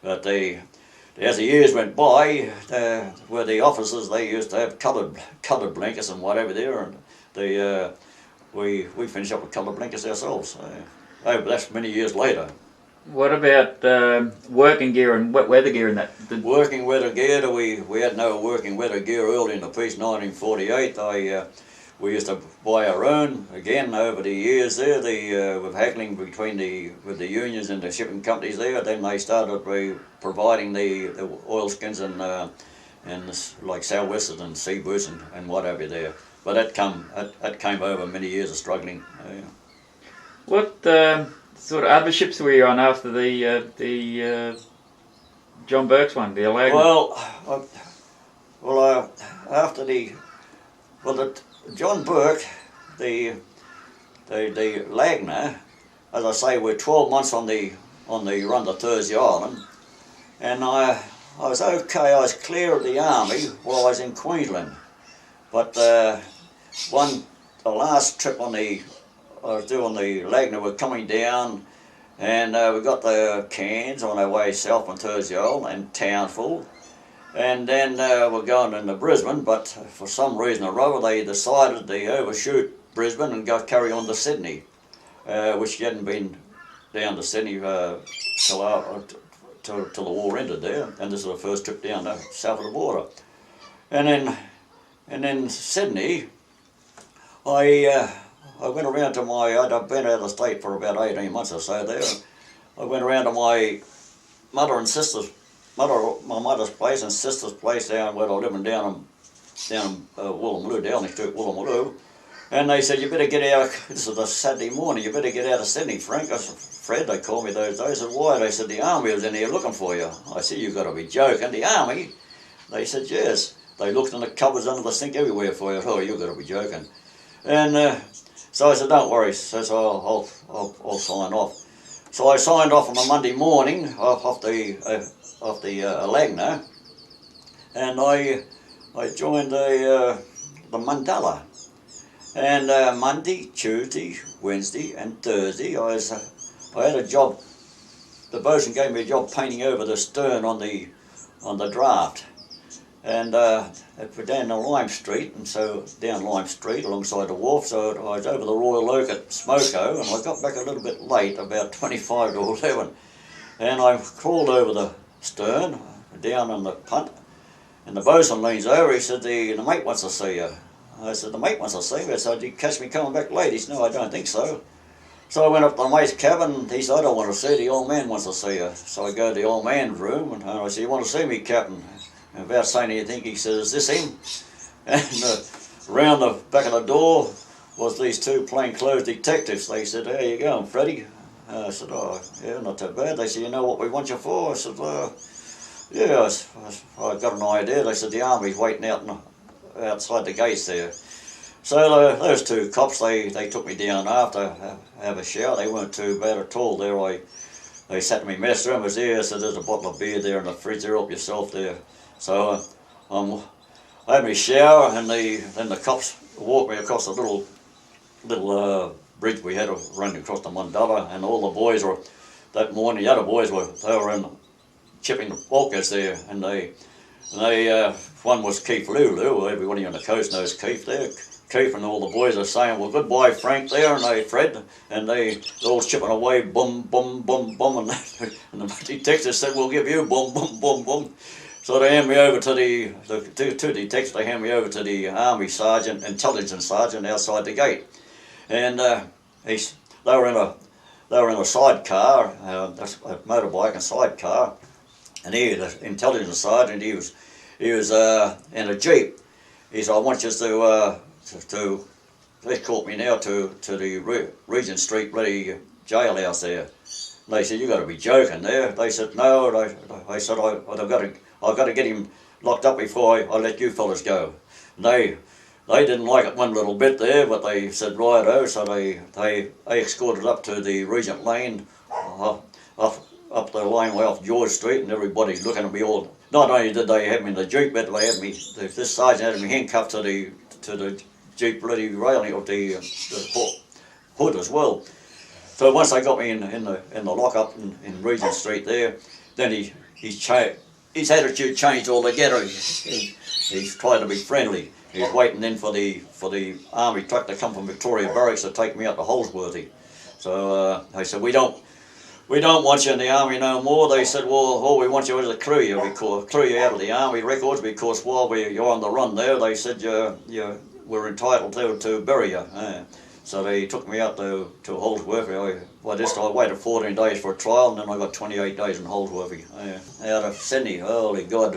But as the years went by, where the officers, they used to have coloured blankets and whatever there, and we finished up with coloured blankets ourselves. But that's many years later. What about working gear and wet weather gear and that? Working weather gear, we had no working weather gear early in the piece, 1948. We used to buy our own. Again, over the years there, with haggling with the unions and the shipping companies there, then they started providing the oilskins and like sou'westers and seabirds and whatever there. But that came over many years of struggling. What sort of other ships were you on after the John Burke's one, the Alaga? After the John Burke, the Lagner, as I say, we're 12 months on the run to Thursday Island, and I was okay. I was clear of the army while I was in Queensland, but the last trip I was doing the Lagner, we're coming down, and we got the Cairns on our way south on Thursday Island and Townsville. And then we're going into Brisbane, but for some reason or other they decided to overshoot Brisbane and carry on to Sydney, which hadn't been down to Sydney till the war ended there. And this is the first trip down south of the border. And then Sydney, I went around to I'd been out of the state for about 18 months or so there. I went around to my mother and sister's. My mother's place and sister's place down where I was living down in Woolloomooloo, down next to Woolloomooloo. And they said, you better get out, this was a Saturday morning, you better get out of Sydney, Frank. I said, Fred, they called me those days. I said, why? They said, the army was in here looking for you. I said, you've got to be joking. The army? They said, yes. They looked in the cupboards under the sink everywhere for you. Oh, you've got to be joking. And so I said, don't worry, so I'll sign off. So I signed off on a Monday morning off the Lagner, and I joined the Mandala. And Monday, Tuesday, Wednesday, and Thursday, I had a job. The bosun gave me a job painting over the stern on the draft, and it down the Lime Street, and so down Lime Street alongside the wharf. So I was over the Royal Oak at Smoko, and I got back a little bit late, about 25 to 11, and I crawled over the stern, down on the punt, and the bosun leans over. He said, the mate wants to see you. I said, the mate wants to see me. I said, did you catch me coming back late? He said, no, I don't think so. So I went up to the mate's cabin, and he said, I don't want to see you, the old man wants to see you. So I go to the old man's room, and I said, you want to see me, Captain? And without saying anything, he says, is this him? And around the back of the door was these two plainclothes detectives. They said, how you going, Freddie? I said, oh, yeah, not too bad. They said, you know what we want you for? I said, yeah, I got an idea. They said, the army's waiting outside the gates there. So those two cops, they took me down after, have a shower. They weren't too bad at all there. They sat in my mess room, was there, so there's a bottle of beer there in the fridge there, help yourself there. So I had my shower, and then the cops walked me across the little bridge we had running across the Mandala, and all the boys were, that morning, the other boys were chipping the bulkheads there, and one was Keith Lulu, everybody on the coast knows Keith there. Keith and all the boys are saying, well, goodbye, Frank, there, and Fred, and they're all chipping away, boom, boom, boom, boom, and the detectives said, we'll give you boom, boom, boom, boom. So they hand me over to the two detectives, they hand me over to the army sergeant, intelligence sergeant outside the gate. And they were in a sidecar, a motorbike and sidecar, and the intelligence sergeant, he was in a jeep. He said, I want you to escort me now to the Regent Street bloody jailhouse there. And they said, you got to be joking there. They said, no. I said, I've got to get him locked up before I let you fellas go. And they didn't like it one little bit there, but they said righto. So they escorted up to the Regent Lane, up the laneway off George Street, and everybody's looking at me all. Not only did they have me in the jeep, but they had me. This sergeant had me handcuffed to the jeep bloody railing of the hood as well. So once they got me in the lockup in Regent Street there, then he his attitude changed altogether. He's trying to be friendly. He's waiting then for the army truck to come from Victoria Barracks to take me up to Holsworthy. So they said, we don't want you in the army no more. They said, well, all we want you as a crew you out of the army records, because while you're on the run there, they said we're entitled to bury you. So they took me out to Holsworthy. I waited 14 days for a trial, and then I got 28 days in Holsworthy. Out of Sydney, holy God.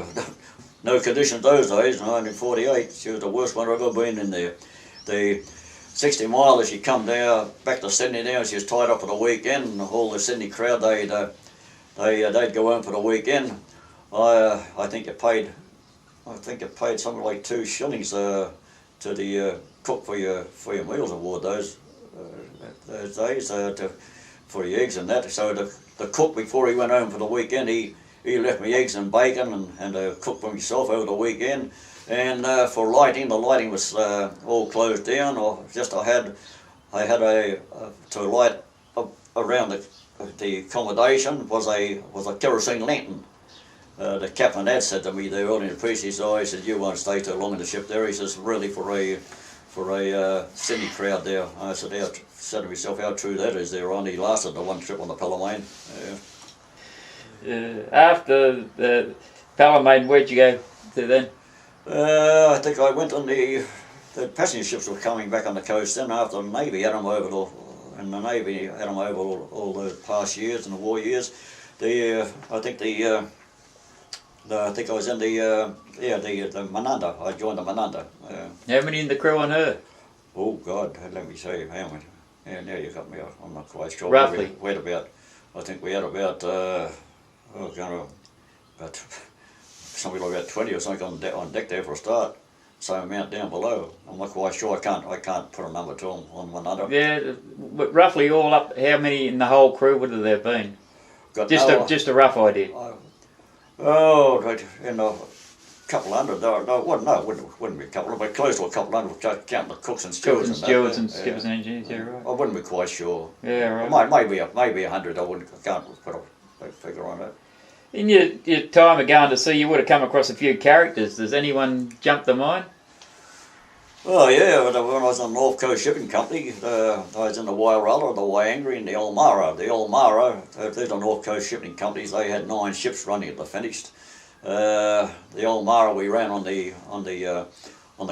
No conditions those days, 1948. She was the worst one I've ever been in there. The 60 milers, she come down back to Sydney now. She was tied up for the weekend, and all the Sydney crowd they'd go home for the weekend. I think you paid something like 2 shillings to the cook for your meals award those days for the eggs and that. So the cook, before he went home for the weekend, he left me eggs and bacon and cooked for himself over the weekend. And for lighting, the lighting was all closed down. I had to light around the accommodation was a kerosene lantern. The captain had said to me there early in the piece, he said, you won't stay too long in the ship there. He says, really, for a Sydney crowd there. I said to myself, how true that is. There only lasted the one trip on the Palomane. After the Palomane, where'd you go to then? I think I went on the passenger ships were coming back on the coast then after the Navy had them over all the past years and the war years. I think I was in the Mananda. I joined the Mananda. How many in the crew on her? Oh God, let me see how many. Yeah, now you got me. I'm not quite sure. Roughly. We had about. I think we had about something like about 20 or something on deck there for a start. Same amount down below. I'm not quite sure. I can't put a number to them on one another. Yeah, but roughly all up, how many in the whole crew would have there been? Just a rough idea. In a couple hundred. No, wouldn't be a couple, but close to a couple hundred, counting the cooks and stewards. And skippers and engineers, yeah, right. I wouldn't be quite sure. Yeah, right. Maybe 100. I can't put a figure on that. In your time of going to sea, you would have come across a few characters. Does anyone jump to mind? Oh yeah, when I was on the North Coast Shipping Company, I was in the Wairala, the Waiangry and the Ulmarra. The Ulmarra, these are North Coast Shipping Companies. They had 9 ships running at the Finch. The Ulmarra we ran on the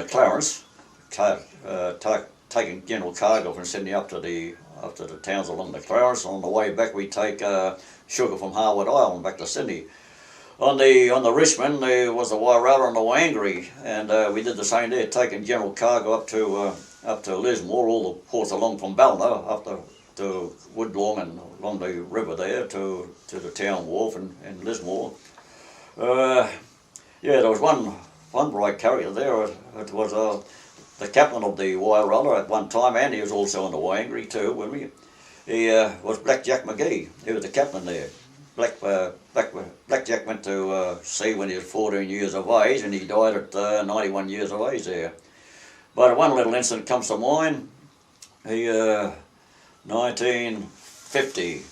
Clarence, taking general cargo from Sydney up to the towns along the Clarence. On the way back, we take sugar from Harwood Island back to Sydney. On the Richmond, there was the Wairala and the Waiangry, and we did the same there, taking general cargo up to Lismore, all the ports along from Ballina up to Woodlawn and along the river there to the town wharf in Lismore. Yeah, there was one bright character there. It was the captain of the Wairala at one time, and he was also on the Waiangry too with me. He was Black Jack McGee. He was the captain there. Black Jack went to sea when he was 14 years of age, and he died at 91 years of age there. But one little incident comes to mind. 1950,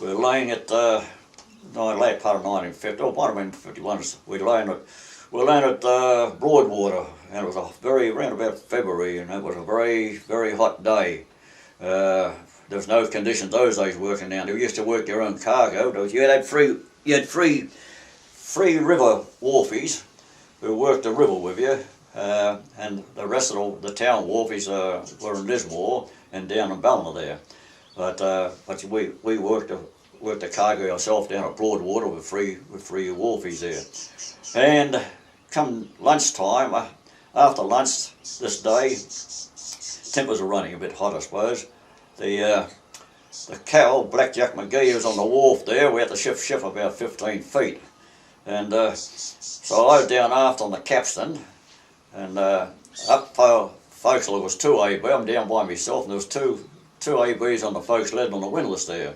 we were laying at late part of 1950, or might have been 51. We were laying at Broadwater, and it was around about February, and it was a very, very hot day. There was no conditions those days working down there. You used to work your own cargo. You had free river wharfies who worked the river with you, and the rest of the town wharfies were in Lismore and down in Ballina there. But we worked the cargo ourselves down at Broadwater with free wharfies there. And come lunchtime, after lunch this day, tempers are running a bit hot, I suppose. The cow, Black Jack McGee, was on the wharf there. We had to shift about 15 feet. And so I was down aft on the capstan, and up forecastle there was 2 AB. I'm down by myself, and there was two ABs on the forecastle lead on the windlass there.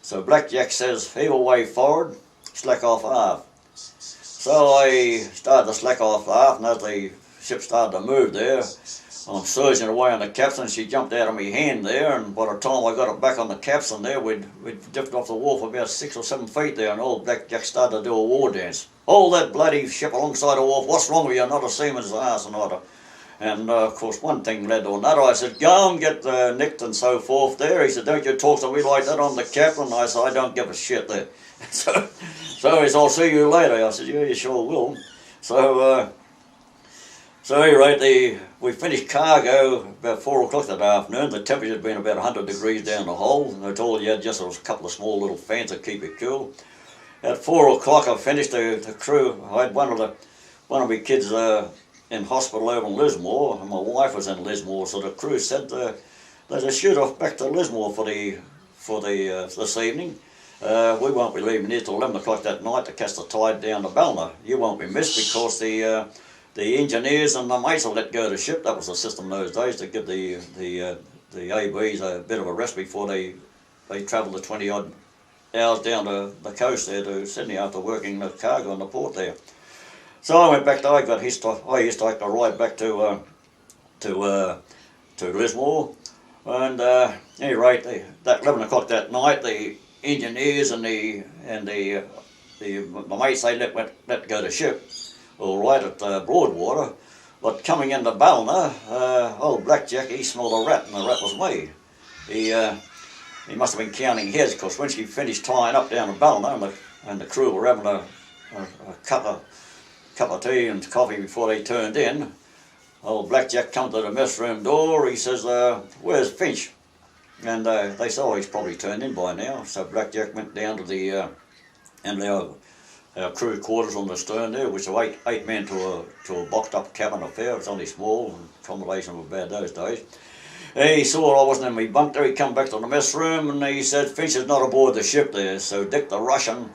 So Black Jack says, heave away forward, slack off aft. So I started to slack off aft, and as the ship started to move there, I'm surging away on the capstan. She jumped out of my hand there, and by the time I got it back on the capstan there, we'd drifted off the wharf about 6 or 7 feet there, and old Black Jack started to do a war dance. Hold that bloody ship alongside the wharf. What's wrong with you? Not a seaman's ass and all that. And of course, one thing led to another. I said, go and get nicked and so forth there. He said, don't you talk to me like that on the captain. I said, I don't give a shit there. So he said, I'll see you later. I said, yeah, you sure will. So anyway, we finished cargo about 4 o'clock that afternoon. The temperature had been about 100 degrees down the hold. And I told you, just a couple of small little fans to keep it cool. At 4 o'clock, I finished the crew. I had one of my kids in hospital over in Lismore, and my wife was in Lismore. So the crew said there's a shoot off back to Lismore for this evening. We won't be leaving here till 11 o'clock that night to cast the tide down to Balna. You won't be missed because the engineers and the mates will let go of the ship. That was the system those days, to give the ABs a bit of a rest before they travelled the 20 odd hours down to the coast there to Sydney after working the cargo in the port there. So I went back. I used to have to ride back to Lismore, and at any rate, that 11 o'clock that night, the engineers and the mates, they let go the ship. All right at Broadwater, but coming into Balna, old Black Jack, he smelled a rat, and the rat was me. He must have been counting heads, because when she finished tying up down at Balna, and the crew were having a cup of tea and coffee before they turned in, old Black Jack come to the mess room door. He says, where's Finch? And they said, oh, he's probably turned in by now. So Black Jack went down to our crew quarters on the stern there, which were eight men to a boxed up cabin affair. It was only small, and accommodation was bad those days. He saw I wasn't in my bunk there. He come back to the mess room and he said, Finch is not aboard the ship there. So Dick the Russian,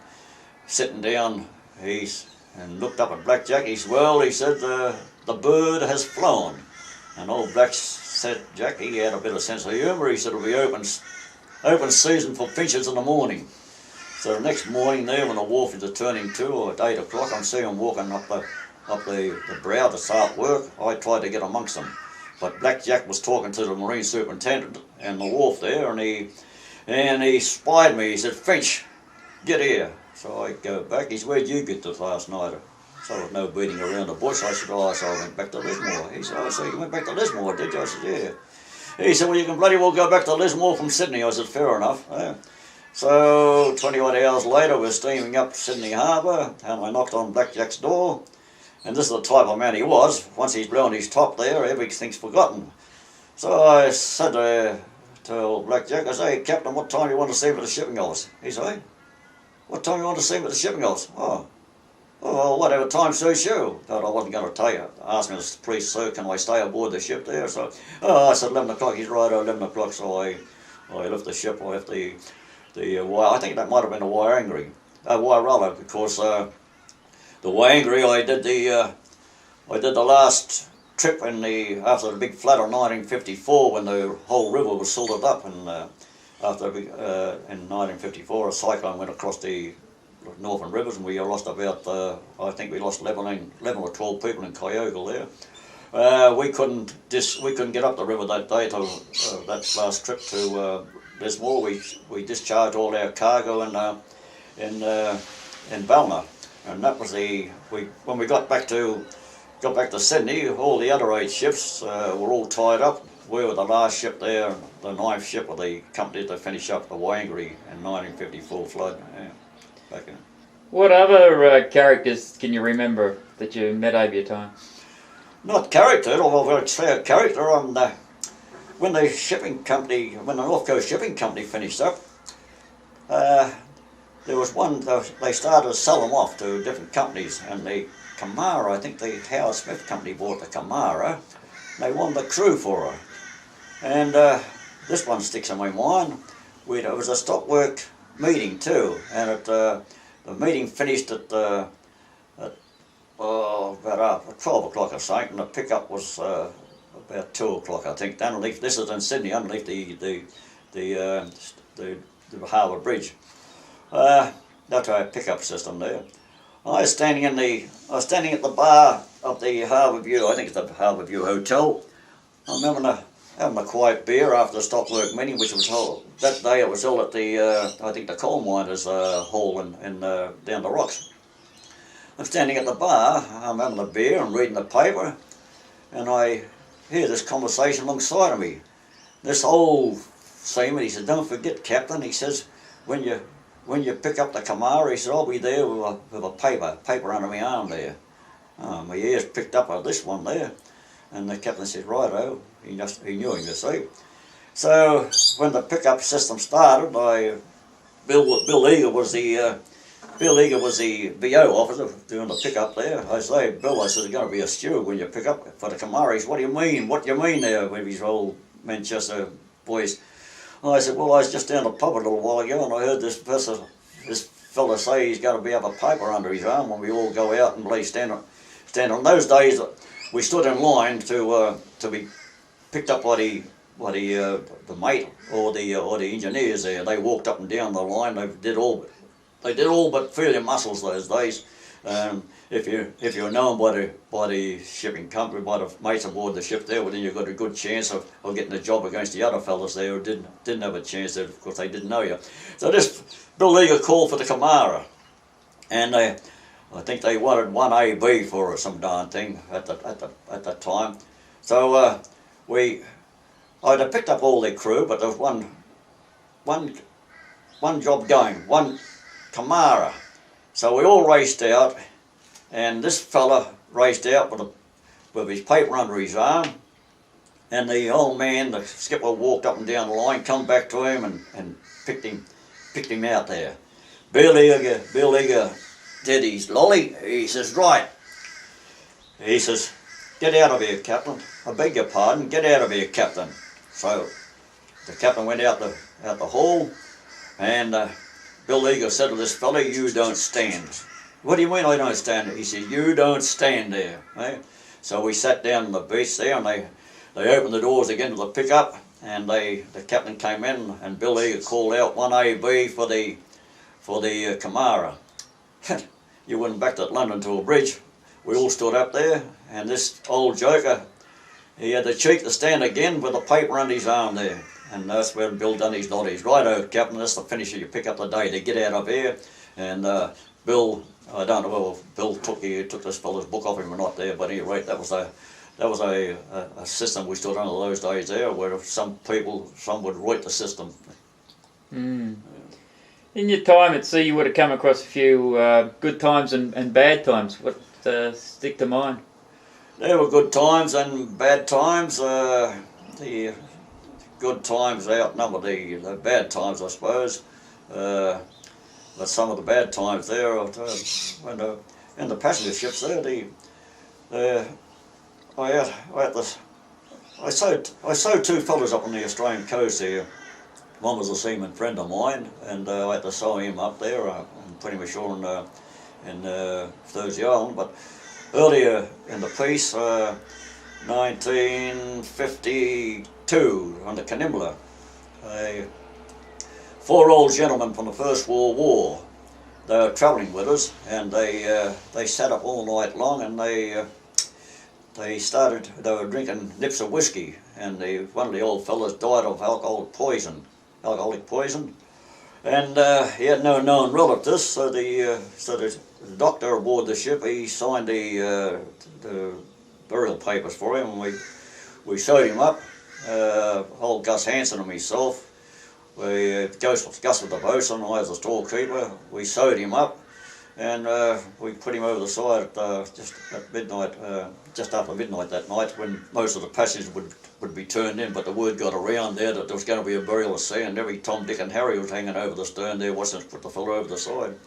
sitting down, and looked up at Black Jack. He said, the bird has flown. And old Black said, Jack, he had a bit of sense of humour. He said, it'll be open season for Finches in the morning. So the next morning there, when the wharf is turning to at 8 o'clock, I'm seeing them walking up the brow to start work. I tried to get amongst them, but Black Jack was talking to the marine superintendent and the wharf there, and he spied me. He said, Finch, get here. So I go back. He said, where'd you get to last night? So there was no beating around the bush. I said, oh, so I went back to Lismore. He said, oh, so you went back to Lismore, did you? I said, yeah. He said, well, you can bloody well go back to Lismore from Sydney. I said, fair enough. So 20 odd hours later, we're steaming up Sydney Harbour, and I knocked on Black Jack's door. And this is the type of man he was. Once he's blown his top there, everything's forgotten. So I said to old Black Jack, I say, hey, Captain, what time do you want to see me at the shipping office? He said, what time do you want to see me at the shipping office? Oh, well, whatever time suits you. But I wasn't going to tell you. Asked me the priest, sir, can I stay aboard the ship there? So, I said 11 o'clock. He's right at 11 o'clock. So I left the ship. I left the wire. I think that might have been a Waiangri. Waiaralla, because the Waiangri, I did the last trip after the big flood of 1954, when the whole river was silted up, and in 1954 a cyclone went across the northern rivers, and we lost about I think we lost 11 or 12 people in Kyogle there. We couldn't get up the river that day to that last trip to Lismore. We discharged all our cargo in Balna, and that was when we got back to Sydney. All the other 8 ships were all tied up. We were the last ship there, the 9th ship of the company to finish up the Waiangri in 1954 flood. Yeah, back in. What other characters can you remember that you met over your time? Not character, although I'd say a character. When the North Coast Shipping Company finished up, there was one, they started to sell them off to different companies, and the Kamara, I think the Howard Smith Company bought the Kamara. They wanted the crew for her. And this one sticks in my mind. It was a stop work meeting too, and the meeting finished at about 12 o'clock or something, and the pickup was about 2 o'clock, I think. Underneath, this is in Sydney, underneath the Harbour Bridge. That's our pickup system there. I was standing at the bar of the Harbour View. I think it's the Harbour View Hotel. I remember having a quiet beer after the stop work meeting, which was held that day. It was held at the I think the coal miners' hall in down the rocks. I'm standing at the bar. I'm having a beer and reading the paper, and I hear this conversation alongside of me. This old seaman, he said, "Don't forget, Captain," he says, when you pick up the Kamara," he said, "I'll be there with a paper under my arm there." My ears picked up on this one there, and the captain said, "Righto." He knew him, you see. So when the pickup system started, Bill Eager was the VO officer doing the pickup there. I say, "Bill," I said, "there's going to be a steward when you pick up for the Kamara." He said, "What do you mean? What do you mean there?" With his old Manchester voice. And I said, "Well, I was just down the pub a little while ago, and I heard this fella say he's going to have a paper under his arm when we all go out and stand on." In those days, we stood in line to be picked up by the mate or the engineers there. They walked up and down the line. They did all but feel your muscles those days. If you're known by the shipping company, by the mates aboard the ship there, well, then you've got a good chance of getting a job against the other fellas there who didn't have a chance. Of course, they didn't know you. So this Bill Eager called for the Kamara, and I think they wanted 1AB for some darn thing at that time. So I'd have picked up all their crew, but there was one job going, one Kamara. So we all raced out, and this fella raced out with his paper under his arm, and the old man, the skipper, walked up and down the line, come back to him and picked him out there. Bill Eager did his lolly. He says, "Right." He says, "Get out of here, Captain. I beg your pardon, get out of here, Captain." So the captain went out the hall, and Bill Eager said to this fella, "You don't stand." "What do you mean I don't stand?" He said, "You don't stand there." Eh? So we sat down on the beach there, and they opened the doors again to the pickup, and the captain came in, and Bill Eager called out 1AB for the Kamara. You went back to London to a bridge. We all stood up there, and this old joker, he had the cheek to stand again with a paper under his arm there. And that's when Bill done his noddies. "Righto, Captain, that's the finish of your pick up the day to get out of here." And Bill, I don't know if Bill took this fella's book off him or not there, but anyway, that was a system we stood under those days there, where some would write the system. Mm. In your time at sea, you would have come across a few good times and bad times. What stick to mind? There were good times and bad times. The good times outnumber the bad times, I suppose. But some of the bad times there, when in the passenger ships there, I sewed two fellas up on the Australian coast here. One was a seaman friend of mine, and I had to sew him up there and put him ashore in Thursday Island. But earlier in the peace, 1952, on the Canimbla, four old gentlemen from the First World War, they were travelling with us, and they sat up all night long, and they were drinking nips of whiskey, and one of the old fellas died of alcoholic poison, and he had no known relatives, so the doctor aboard the ship, he signed the burial papers for him, and we sewed him up, old Gus Hanson and myself. Gus was the bosun, I was the storekeeper. We sewed him up, and we put him over the side just at midnight, just after midnight that night, when most of the passengers would be turned in. But the word got around there that there was going to be a burial at sea, and every Tom, Dick, and Harry was hanging over the stern there, watching us put the fellow over the side.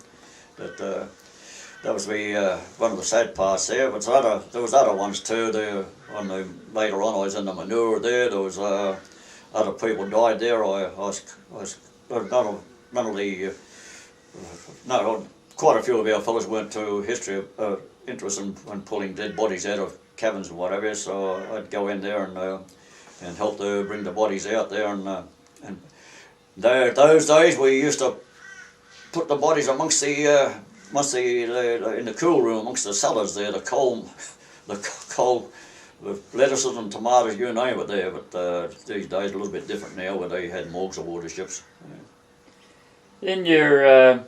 That was one of the sad parts there. But there was other ones too. Later on, I was in the manure there. There was other people died there. Quite a few of our fellows weren't too interested in pulling dead bodies out of cabins and whatever. So I'd go in there and help to bring the bodies out there. And those days we used to put the bodies amongst the in the cool room amongst the cellars there, the coal with lettuces and tomatoes, you name it there. But these days a little bit different now, where they had morgues or water ships. In your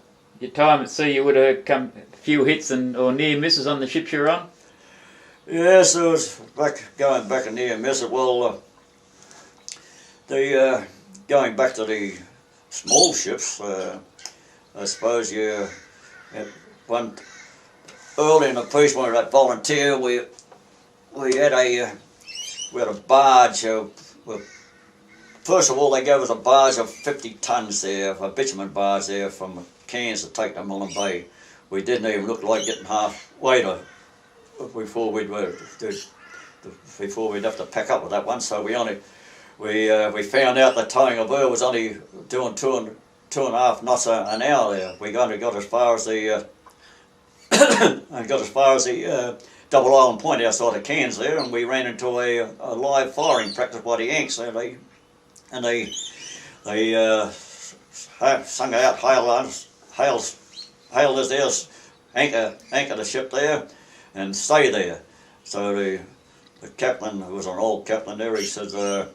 time at sea, you would have come a few hits or near misses on the ships you're on? Yes, it was going back and near miss it. Well, going back to the small ships, I suppose one early in the piece when we were at Volunteer, we had a barge. First of all, they gave us a barge of 50 tons there, a bitumen barge there from Cairns to take to Mullen Bay. We didn't even look like getting halfway before we'd have to pack up with that one. So we found out the towing of her was only doing two and a half knots an hour there. We only got as far as the Double Island Point outside of Cairns there, and we ran into a live firing practice by the Yanks. They sung out hail us there, anchor the ship there, and stay there. So the captain, who was an old captain there, he says, go,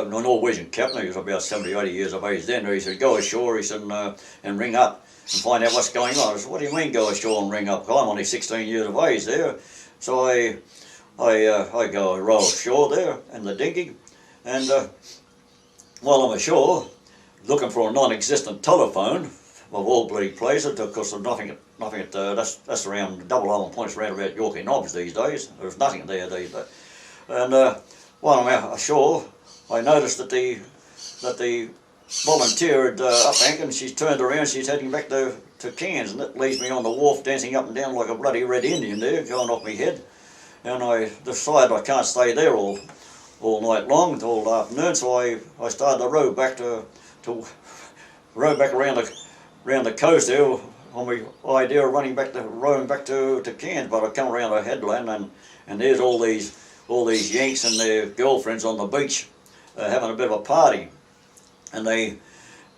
a Norwegian captain, he was about 70, 80 years of age then, he said, go ashore, he said, and ring up and find out what's going on. I said, what do you mean go ashore and ring up? I'm only 16 years of age there. So I go row ashore there in the dinghy, and while I'm ashore, looking for a non-existent telephone, of all bloody places, because there's nothing that's around Double Island Point's around about Yorkie Knobs these days. There's nothing there these days. And while I'm out ashore, I noticed that the Volunteer had up anchor, and she's turned around, she's heading back to Cairns, and that leaves me on the wharf dancing up and down like a bloody red Indian there, going off my head. And I decided I can't stay there all night long, all afternoon, so I started to row back around the coast there on my idea of rowing back to Cairns. But I come around the headland, and there's all these Yanks and their girlfriends on the beach having a bit of a party. And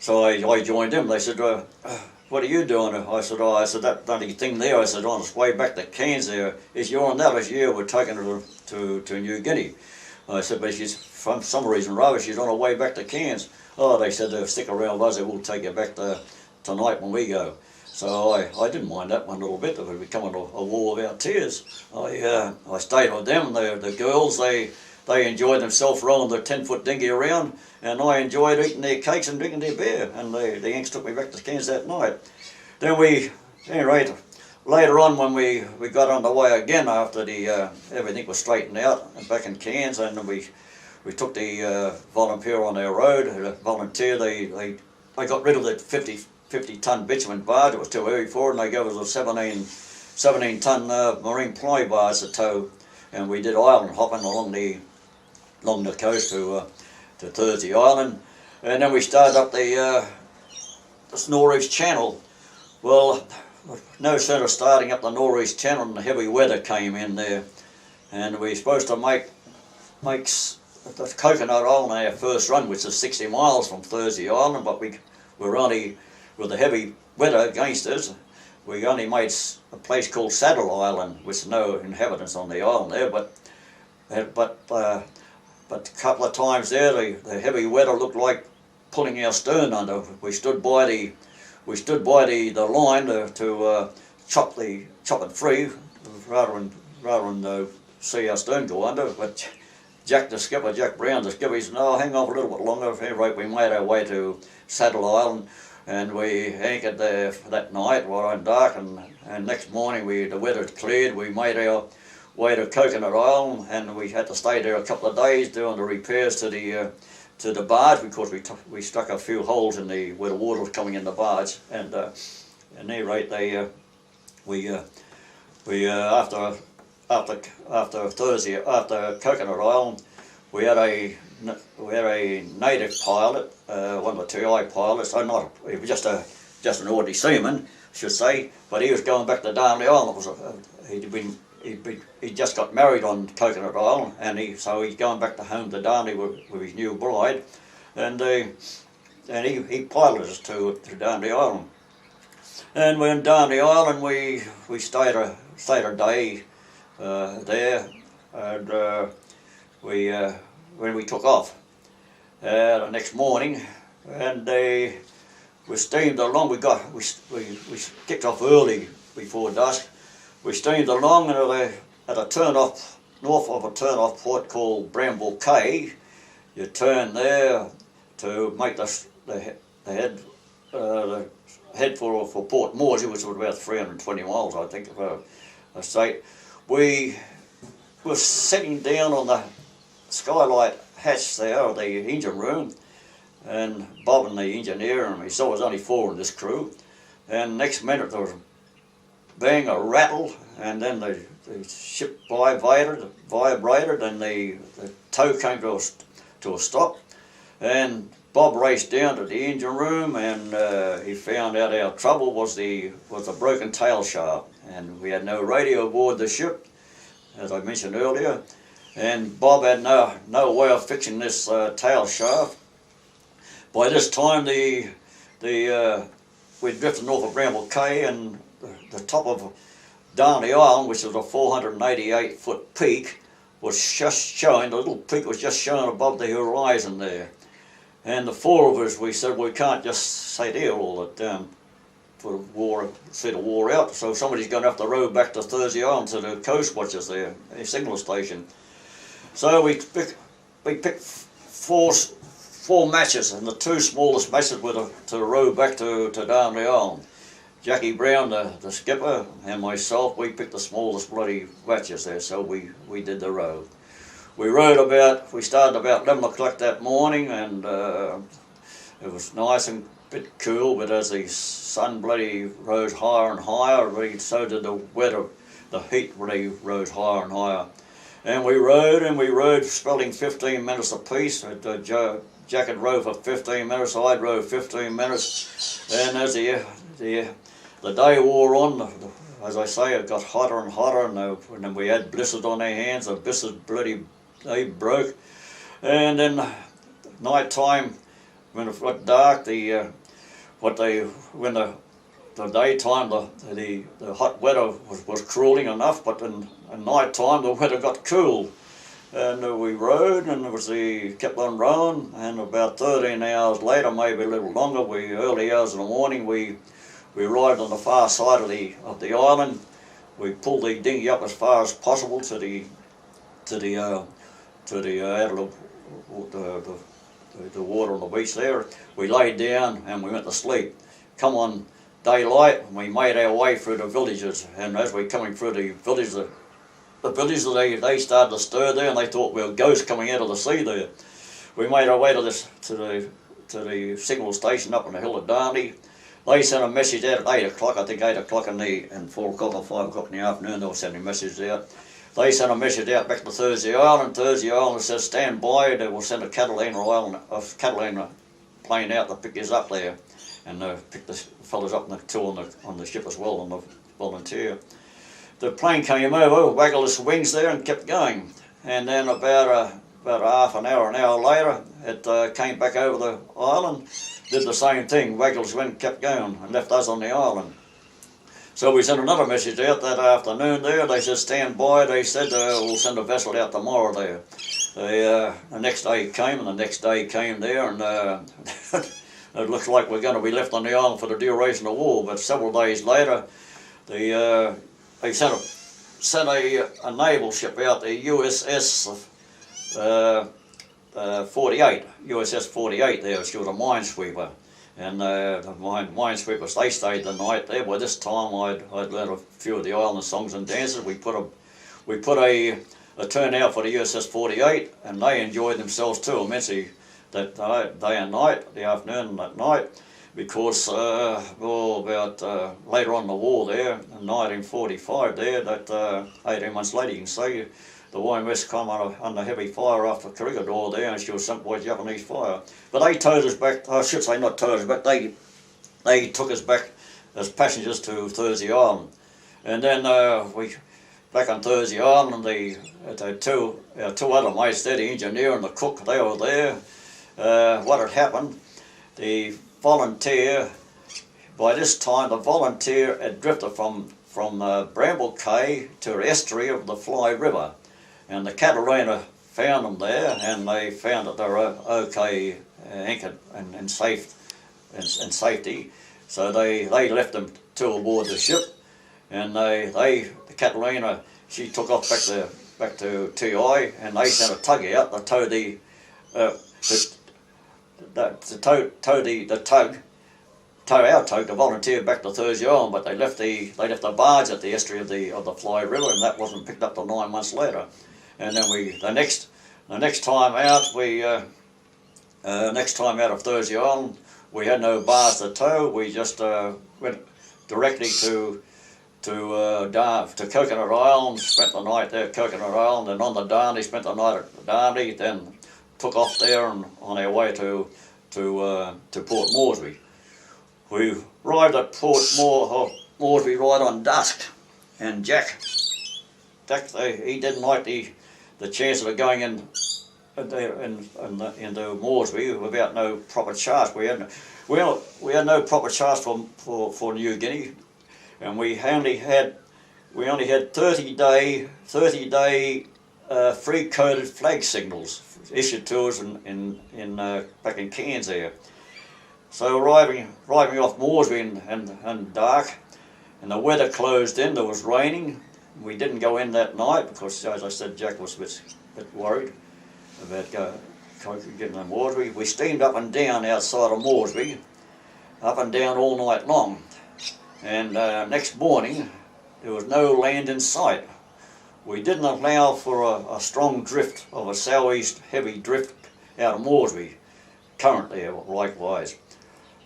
so I joined them. They said, what are you doing? I said, that bloody thing there. I said, on its way back to Cairns there. Is you on that? I said, yeah, we're taking her to New Guinea. I said, but she's, for some reason or other, she's on her way back to Cairns. Oh, they said, stick around with us, we'll take you back tonight when we go. So I didn't mind that one little bit. It was becoming a war without tears. I stayed with them. The girls, they enjoyed themselves rowing the 10-foot dinghy around, and I enjoyed eating their cakes and drinking their beer. And the Yanks took me back to Cairns that night. Then later on when we got underway again after everything was straightened out and back in Cairns, and we took the Volunteer on their road. Volunteer, they got rid of the 50-ton bitumen barge. It was too heavy for it, and they gave us a 17-ton marine ply barge to tow, and we did island hopping along the coast to Thursday Island, and then we started up the Northeast Channel. Well, no sooner starting up the Northeast Channel than the heavy weather came in there, and we were supposed to make the Coconut Island our first run, which is 60 miles from Thursday Island, but we were only, with the heavy weather against us, we only made a place called Saddle Island, which no inhabitants on the island there, but a couple of times there, the heavy weather looked like pulling our stern under. We stood by the line to chop it free, rather than see our stern go under. But Jack Brown, the skipper, he said, "No, hang on a little bit longer." Right, we made our way to Saddle Island, and we anchored there for that night, right on dark. And next morning, the weather had cleared. We made our way to Coconut Island, and we had to stay there a couple of days doing the repairs to the barge, because we struck a few holes in where the water was coming in the barge. And at any rate, after Coconut Island, we had a native pilot, one of the TI pilots. He was just an ordinary seaman, I should say, but he was going back to Darnley Island. He just got married on Coconut Island, and so he's going back home to Darnley with his new bride, and he piloted us to Darnley Island. And when Darnley Island, we stayed a day there, and when we took off the next morning, and we steamed along. We kicked off early before dusk. We steamed along and at a turn off, north of a turn off point called Bramble Cay. You turn there to make the head for Port Moresby, which was about 320 miles, I think, if I say. We were sitting down on the skylight hatch there, of the engine room, and Bob and the engineer and me, so there was only 4 in this crew, and next minute there was a bang, a rattle, and then the ship vibrated, and the tow came to a stop, and Bob raced down to the engine room, and he found out our trouble was the broken tail shaft, and we had no radio aboard the ship, as I mentioned earlier, and Bob had no way of fixing this tail shaft. By this time, we'd drifted north of Bramble Cay, and the top of Darnley Island, which was a 488-foot peak, was just showing. The little peak was just showing above the horizon there. And the 4 of us, we said, we can't just sit here all the time for see the war out. So somebody's going to have to row back to Thursday Island to the coast watchers there, a signal station. So we picked four matches, and the 2 smallest matches were to row back to Darnley Island. Jackie Brown, the skipper, and myself, we picked the smallest bloody matches there, so we did the row. We started about 11 o'clock that morning, and it was nice and a bit cool, but as the sun bloody rose higher and higher, so did the weather, the heat really rose higher and higher. And we rowed, spelling 15 minutes apiece. Jack had rowed for 15 minutes, I'd rowed 15 minutes, and as the day wore on, as I say, it got hotter and hotter, and then we had blisters on our hands. The blisters they broke, and then night time, when it got dark, when the daytime the hot weather was cooling enough, but in night time the weather got cool. And we rowed, and kept on rowing, and about 13 hours later, maybe a little longer, early hours in the morning, we arrived on the far side of the island. We pulled the dinghy up as far as possible to the water on the beach there. We laid down and we went to sleep. Come on daylight, and we made our way through the villages, and as we were coming through the villages, they started to stir there, and they thought we were ghosts coming out of the sea there. We made our way to the signal station up on the hill of Darnley. They sent a message out at 8 o'clock, I think 8 o'clock and 4 o'clock or 5 o'clock in the afternoon, they were sending messages out. They sent a message out back to Thursday Island. Thursday Island says, stand by, they will send a Catalina plane out to pick us up there, and pick the fellas up, and the 2 on the ship as well, on the volunteer. The plane came over, waggled its wings there, and kept going. And then about half an hour later, it came back over the island, did the same thing, waggled its wings, kept going, and left us on the island. So we sent another message out that afternoon there. They said, stand by. They said, we'll send a vessel out tomorrow there. The next day came, and the next day came there, and it looks like we're going to be left on the island for the duration of the war. But several days later, they sent a naval ship out, the USS 48, USS 48 there. She was a minesweeper. And the minesweepers, they stayed the night there. By this time, I'd learned a few of the island songs and dances. We put a turn out for the USS 48, and they enjoyed themselves too immensely that day and night, the afternoon and that night, because about later on in the war there, in 1945 there, that 18 months later, you can see the YMS come under heavy fire after Corregidor there, and she was sunk by Japanese fire. But they towed us back, I should say not towed us back, they took us back as passengers to Thursday Island. And then we back on Thursday Island, and our two other mates there, the engineer and the cook, they were there. What had happened, the volunteer, by this time the volunteer had drifted from Bramble Cay to the estuary of the Fly River. and the Catalina found them there, and they found that they were okay anchored and in safety. So they left them two aboard the ship, and the Catalina, she took off back to TI, and they sent a tug out to tow our tug, the Volunteer, back to Thursday Island, but they left the barge at the estuary of the Fly River, and that wasn't picked up till 9 months later. And then the next time out, next time out of Thursday Island, we had no barge to tow. We just went directly to Coconut Island, spent the night there at Coconut Island, and on the Darnley, spent the night at Darnley, then took off there and on our way to Port Moresby. We arrived at Port Moresby right on dusk, and Jack, he didn't like the chance of going into Moresby without no proper charge. We had no proper charge for New Guinea, and we only had 30-day free coded flag signals issued to us back in Cairns there. So arriving off Moresby and dark, and the weather closed in. There was raining. We didn't go in that night because, as I said, Jack was a bit worried about getting to Moresby. We steamed up and down outside of Moresby, up and down all night long. And next morning, there was no land in sight. We didn't allow for a strong drift of a southeast heavy drift out of Moresby, current there likewise.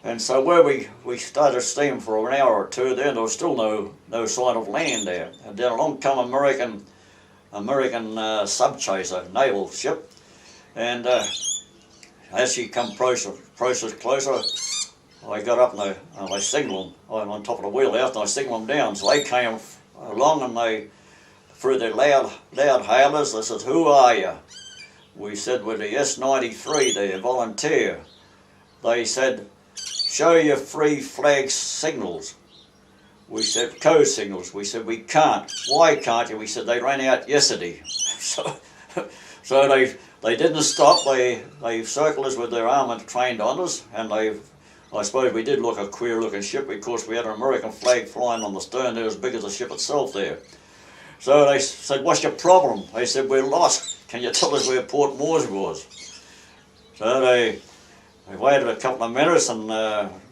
And so where we started steaming for an hour or two there was still no sign of land there. And then along come American sub-chaser, naval ship, and as she come closer, I got up and I signalled them on top of the wheelhouse, and I signalled them down. So they came along, and they, through their loud hailers, they said, "Who are you?" We said, "We're the S-93 there, Volunteer." They said, "Show your free flag signals." We said, "Code signals." We said, "We can't." "Why can't you?" We said, "They ran out yesterday." So they didn't stop. They circled us with their armour trained on us, and I suppose we did look a queer looking ship because we had an American flag flying on the stern there as big as the ship itself there. So they said, "What's your problem?" They said, "We're lost. Can you tell us where Port Moresby was?" So they waited a couple of minutes and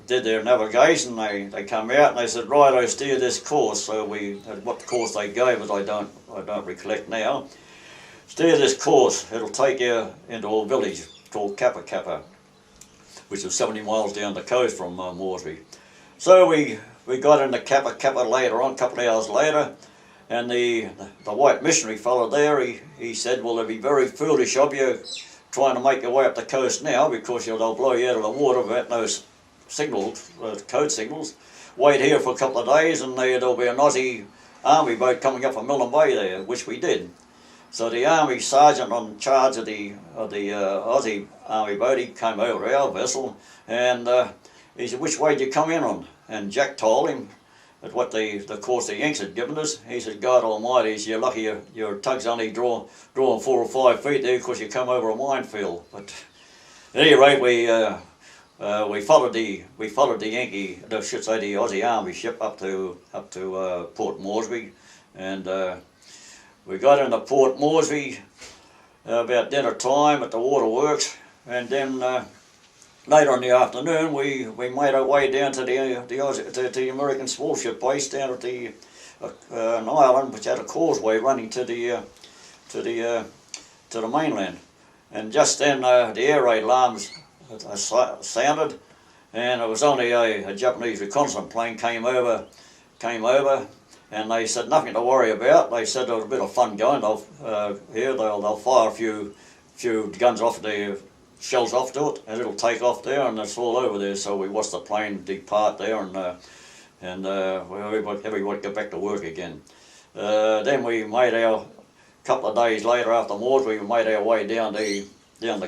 did their navigation. They come out and they said, "Right, I steer this course." So what course they gave us, I don't recollect now. "Steer this course. It'll take you into a village called Kappa, which is 70 miles down the coast from Moresby." So we got into Kappa later on, a couple of hours later, and the white missionary fellow there, he said, "Well, it'd be very foolish of you trying to make your way up the coast now because they'll blow you out of the water without no signals, code signals. Wait here for a couple of days, and there'll be an Aussie army boat coming up from Milne Bay there," which we did. So the army sergeant on charge of the Aussie army boat, he came over to our vessel, and he said, "Which way did you come in on?" And Jack told him at what the course the Yanks had given us. He said, "God Almighty, you're lucky your tug's only drawing 4 or 5 feet there because you come over a minefield." But at any rate, we followed the Yankee, I should say the Aussie Army ship up to Port Moresby, and we got into Port Moresby about dinner time at the waterworks, and then later in the afternoon we made our way down to the American small ship base down at an island which had a causeway running to the mainland. And just then the air raid alarms sounded, and it was only a Japanese reconnaissance plane came over, and they said nothing to worry about. They said there was a bit of fun going. They'll fire a few guns off the shells off to it, and it'll take off there, and it's all over there. So we watched the plane depart there, and everybody got back to work again. Then we made our couple of days later after Moresby, we made our way down the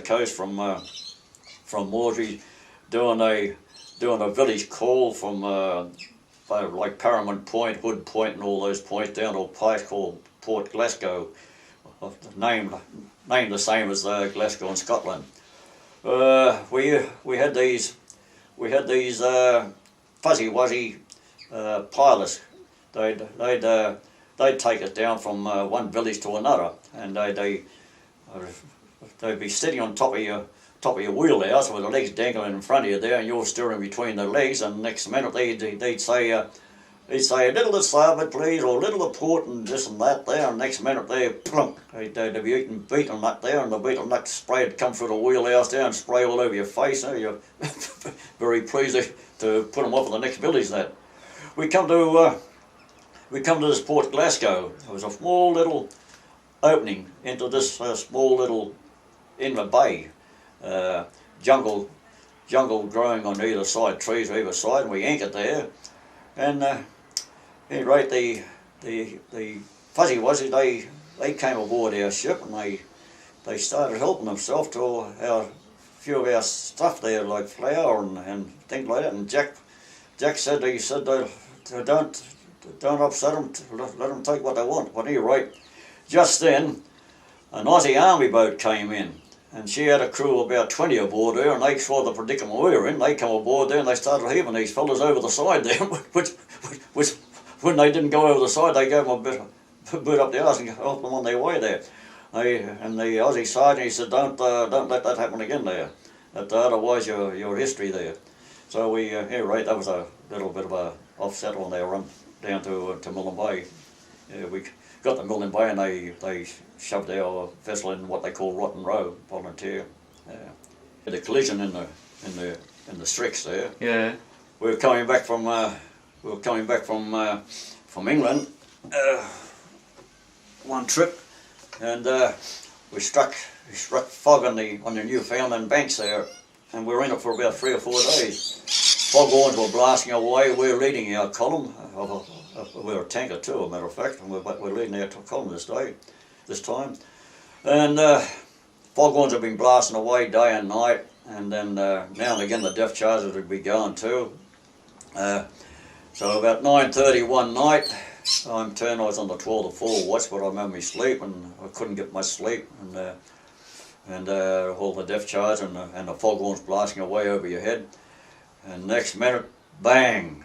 coast from Moresby, doing a village call from like Paramount Point, Hood Point, and all those points down to a place called Port Glasgow, named the same as Glasgow in Scotland. We had these fuzzy wuzzy pilots. They'd take us down from one village to another, and they'd be sitting on top of your wheelhouse with the legs dangling in front of you there, and you're steering between the legs. And next minute they'd say a little to starboard please, or a little to port, and this and that there. And next minute they'd be eating beetle nut there, and the beetle nut spray would come through the wheelhouse there and spray all over your face. You're very pleased to put them off at the next village. That we come to this port Glasgow. There was a small little opening into this small little inlet bay. Jungle growing on either side, trees on either side, and we anchored there. And anyway, the fuzzy wuzzies, they came aboard our ship, and they started helping themselves to a few of our stuff there, like flour and things like that. And Jack said don't upset them, let them take what they want. But anyway, just then an Aussie army boat came in, and she had a crew of about 20 aboard there, and they saw the predicament we were in. They come aboard there and they started heaving these fellas over the side there, which when they didn't go over the side, they gave them a bit up the arse and helped them on their way there. And the Aussie side, and he said, don't let that happen again there, otherwise your history there. So we, right, that was a little bit of a offset on their run down to Milne Bay. We got to Milne Bay, and they shoved our vessel in what they call Rotten Row, volunteer. The collision in the Strix there. Yeah. We were coming back from England one trip, and we struck fog on the Newfoundland banks there, and we were in it for about 3 or 4 days. Foghorns were blasting away. We were leading our column. We were a tanker too, as a matter of fact, and we're leading our column this time. And foghorns have been blasting away day and night, and then now and again the depth charges would be going too. So about 9:30 one night, I was on the 12 to 4 watch, but I remember me sleep, and I couldn't get much sleep, and all the depth charge and the foghorns blasting away over your head. And next minute, bang!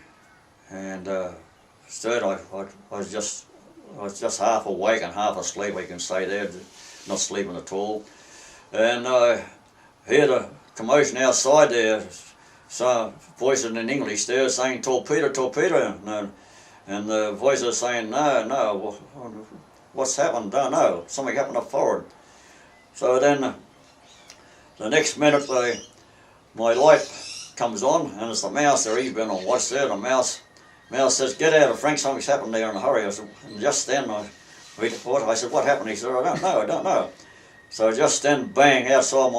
And instead, I was just half awake and half asleep. I can say there, not sleeping at all. And I heard a commotion outside there. Some voices in English there saying torpedo, torpedo, and the voices saying no, what's happened? Don't know. Something happened up forward. So then, the next minute, my light comes on, and it's the mouse there. He's been on watch there. The mouse says, "Get out of Frank, something's happened there in a hurry." I said, and just then, I said, "What happened?" He said, I don't know. So just then, bang, outside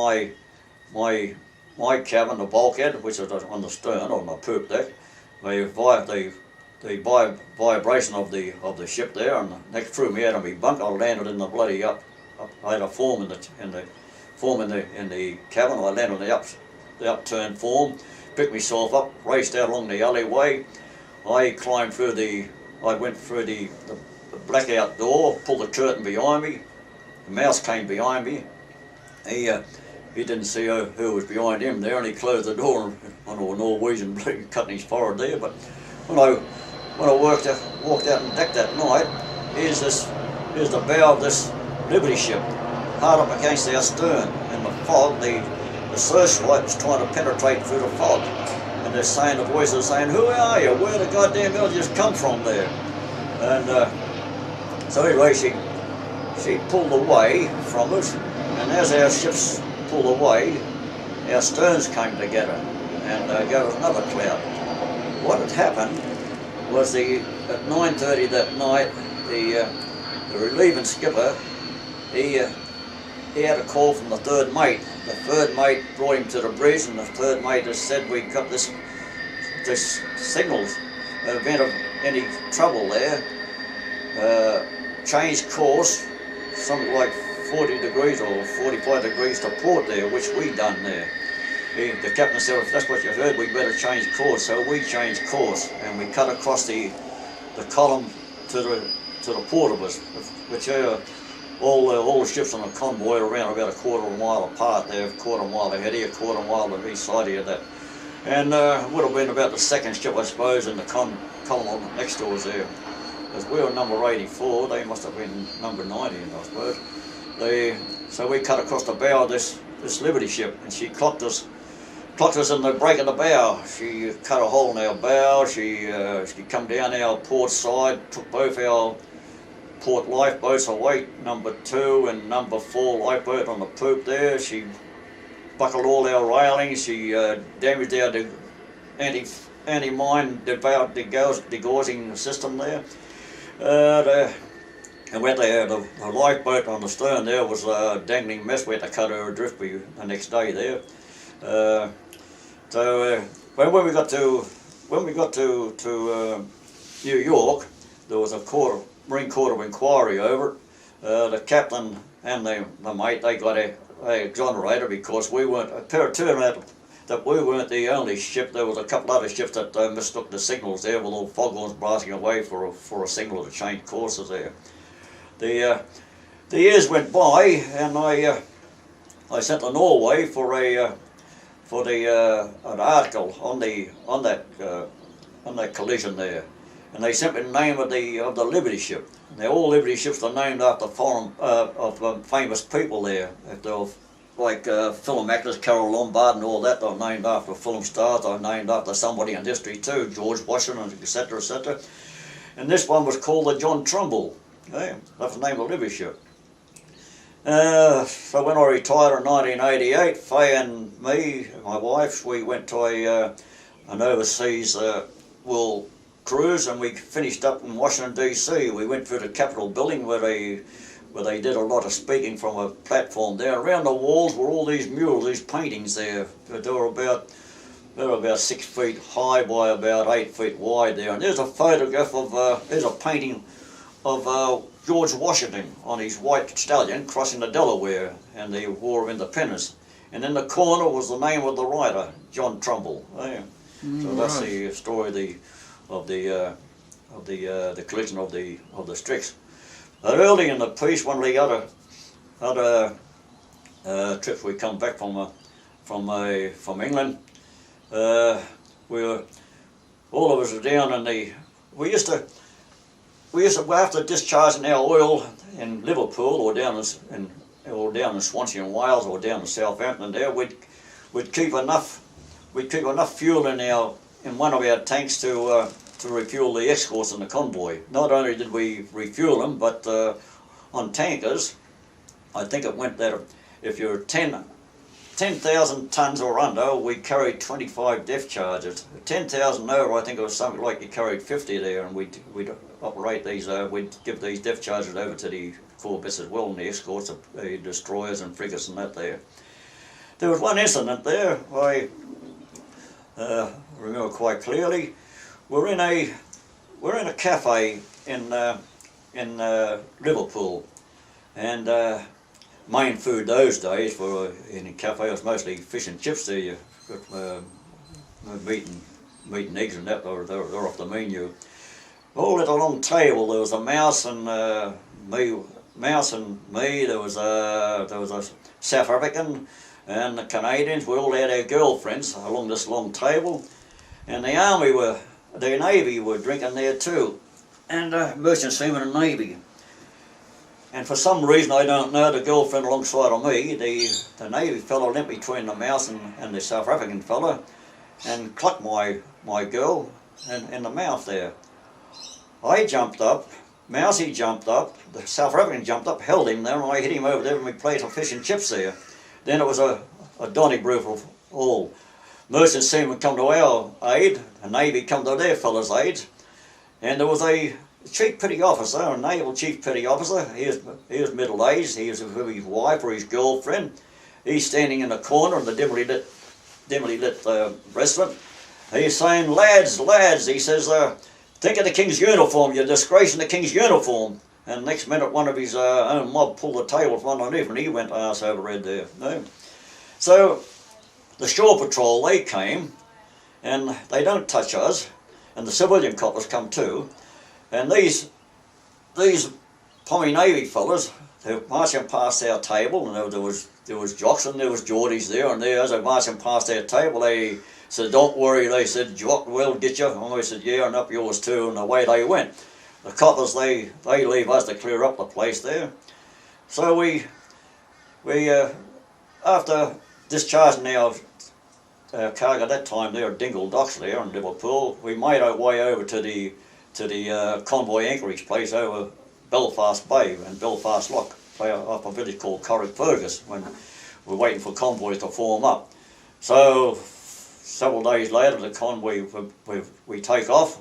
my cabin, the bulkhead, which is on the stern, on the poop deck, the vibration of the ship there, and the next threw me out of my bunk. I landed in the bloody I had a form in the cabin. I landed in the upturned form, picked myself up, raced out along the alleyway. I went through the blackout door, pulled the curtain behind me. The mouse came behind me. He didn't see who was behind him there, and he closed the door on a Norwegian cutting his forehead there. But when I walked out on deck that night, here's the bow of this Liberty ship, hard up against our stern, and the fog, the searchlight was trying to penetrate through the fog, and the voices are saying, "Who are you? Where the goddamn hell did you just come from there?" And so anyway, she pulled away from us, and as our ships pulled away, our sterns came together, and gave us another cloud. What had happened was at 9:30 that night, the relieving skipper, he had a call from the third mate. The third mate brought him to the bridge, and the third mate has said, "We got this signals, event of any trouble there, change course, something like 40 degrees or 45 degrees to port there," which we done there. The captain said, "If that's what you heard, we better change course." So we changed course, and we cut across the column to the port of us, which all the ships on the convoy were around about a quarter of a mile apart there, a quarter of a mile ahead of you, a quarter of a mile to each side of you. That, and it would have been about the second ship, I suppose, in the column next to us there. Because we were number 84, they must have been number 90, I suppose. So we cut across the bow of this Liberty ship, and she clocked us in the break of the bow. She cut a hole in our bow. She come down our port side, took both our port lifeboats away, number 2 and number 4 lifeboat on the poop there. She buckled all our railings. She damaged our anti-mine degaussing system there. And where the lifeboat on the stern there was a dangling mess. We had to cut her adrift the next day there. When we got to New York, there was a Marine Court of Inquiry over it. The captain and the mate, they got exonerated because we weren't. It turned out that we weren't the only ship. There was a couple other ships that mistook the signals there with all foghorns blasting away for a signal to change courses there. The years went by, and I sent to Norway for an article on that collision there, and they sent me the name of the Liberty ship. Now all Liberty ships are named after famous people there. If they're like film actors, Carol Lombard and all that, they're named after film stars. They're named after somebody in history too, George Washington, etc., etc. And this one was called the John Trumbull. Yeah, that's the name of the Liberty ship. So when I retired in 1988, Faye and me, my wife, we went to an overseas world cruise, and we finished up in Washington D.C. We went through the Capitol building where they did a lot of speaking from a platform there. Around the walls were all these murals, these paintings there. They were about 6 feet high by about 8 feet wide there. And there's a photograph of there's a painting of George Washington on his white stallion crossing the Delaware and the War of Independence. And in the corner was the name of the writer, John Trumbull. Yeah. So that's the story of the collision of the Strix. But early in the piece, one of the other trips we come back from England, all of us were down in the. We used to after discharging our oil in Liverpool or down in Swansea in Wales or down in Southampton there, we'd keep enough fuel in one of our tanks to refuel the escorts in the convoy. Not only did we refuel them, but on tankers, I think it went that if you're 10,000 tons or under, we carried 25 depth charges. 10,000 over, I think it was something like you carried 50 there, and we'd operate these. We'd give these depth charges over to the corvettes as well, and the escorts, the destroyers and frigates and that there. There was one incident there I remember quite clearly. We're in a cafe in Liverpool, and main food those days for in a cafe was mostly fish and chips. There you got meat and eggs and that. They're off the menu. All at a long table there was a mouse and me. There was a South African and the Canadians. We all had our girlfriends along this long table, and the Navy were drinking there too, and merchant seamen and Navy. And for some reason, I don't know, the girlfriend alongside of me, the Navy fellow went between the mouse and the South African fellow and clucked my girl in the mouth there. I jumped up, Mousy jumped up, the South African jumped up, held him there, and I hit him over there with my plate of fish and chips there. Then it was a Donnybrook of all. Merchant seamen come to our aid, the Navy come to their fellows' aid, and there was a chief petty officer, a naval chief petty officer. He was middle-aged. He was with his wife or his girlfriend. He's standing in a corner in the dimly lit restaurant. He's saying, lads, he says, think of the King's uniform. You're disgracing the King's uniform. And next minute, one of his own mob pulled the table from underneath, and he went arse over head there. No. So the shore patrol, they came, and they don't touch us, and the civilian coppers come too. And these Pommy Navy fellas, they're marching past our table, and there was Jocks and there was Geordies there, and there as they're marching past our table, they said, "Don't worry," they said, "Jock will get you." And we said, "Yeah, and up yours too," and away they went. The coppers, they leave us to clear up the place there. So we after discharging our cargo that time there at Dingle Docks there in Liverpool, we made our way over to the convoy anchorage place over Belfast Bay and Belfast Lock, up a village called Corrickfergus, when we're waiting for convoys to form up. So several days later, the convoy we take off,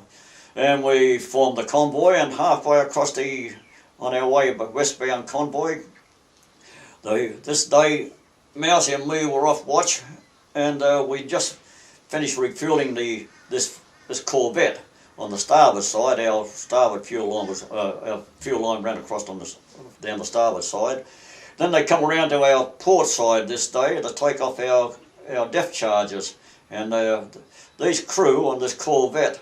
and we form the convoy, and halfway across on our way westbound convoy, this day Mousy and me were off watch, and we just finished refueling this Corvette. On the starboard side, our starboard fuel line our fuel line ran across down the starboard side. Then they come around to our port side this day to take off our depth charges, and these crew on this Corvette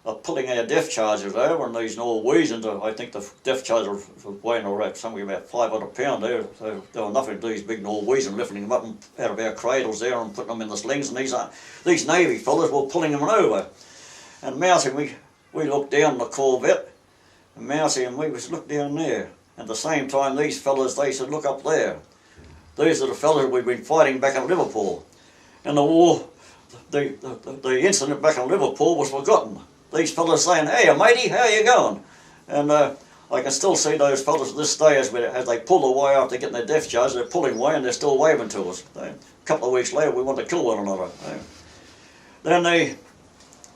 are pulling our depth charges over, and these Norwegians, I think the depth charges were weighing around somewhere about 500 pounds there, so there were nothing to these big Norwegians lifting them up out of our cradles there and putting them in the slings, and these Navy fellas were pulling them over. And Mousy, we looked down the Corvette, and Mousy and we was looked down there. At the same time, these fellas, they said, "Look up there. These are the fellas we've been fighting back in Liverpool." And the war, the incident back in Liverpool was forgotten. These fellas saying, "Hey, matey, how you going?" And I can still see those fellas to this day as they pull away after getting their depth charge. They're pulling away and they're still waving to us. A couple of weeks later, we want to kill one another. Then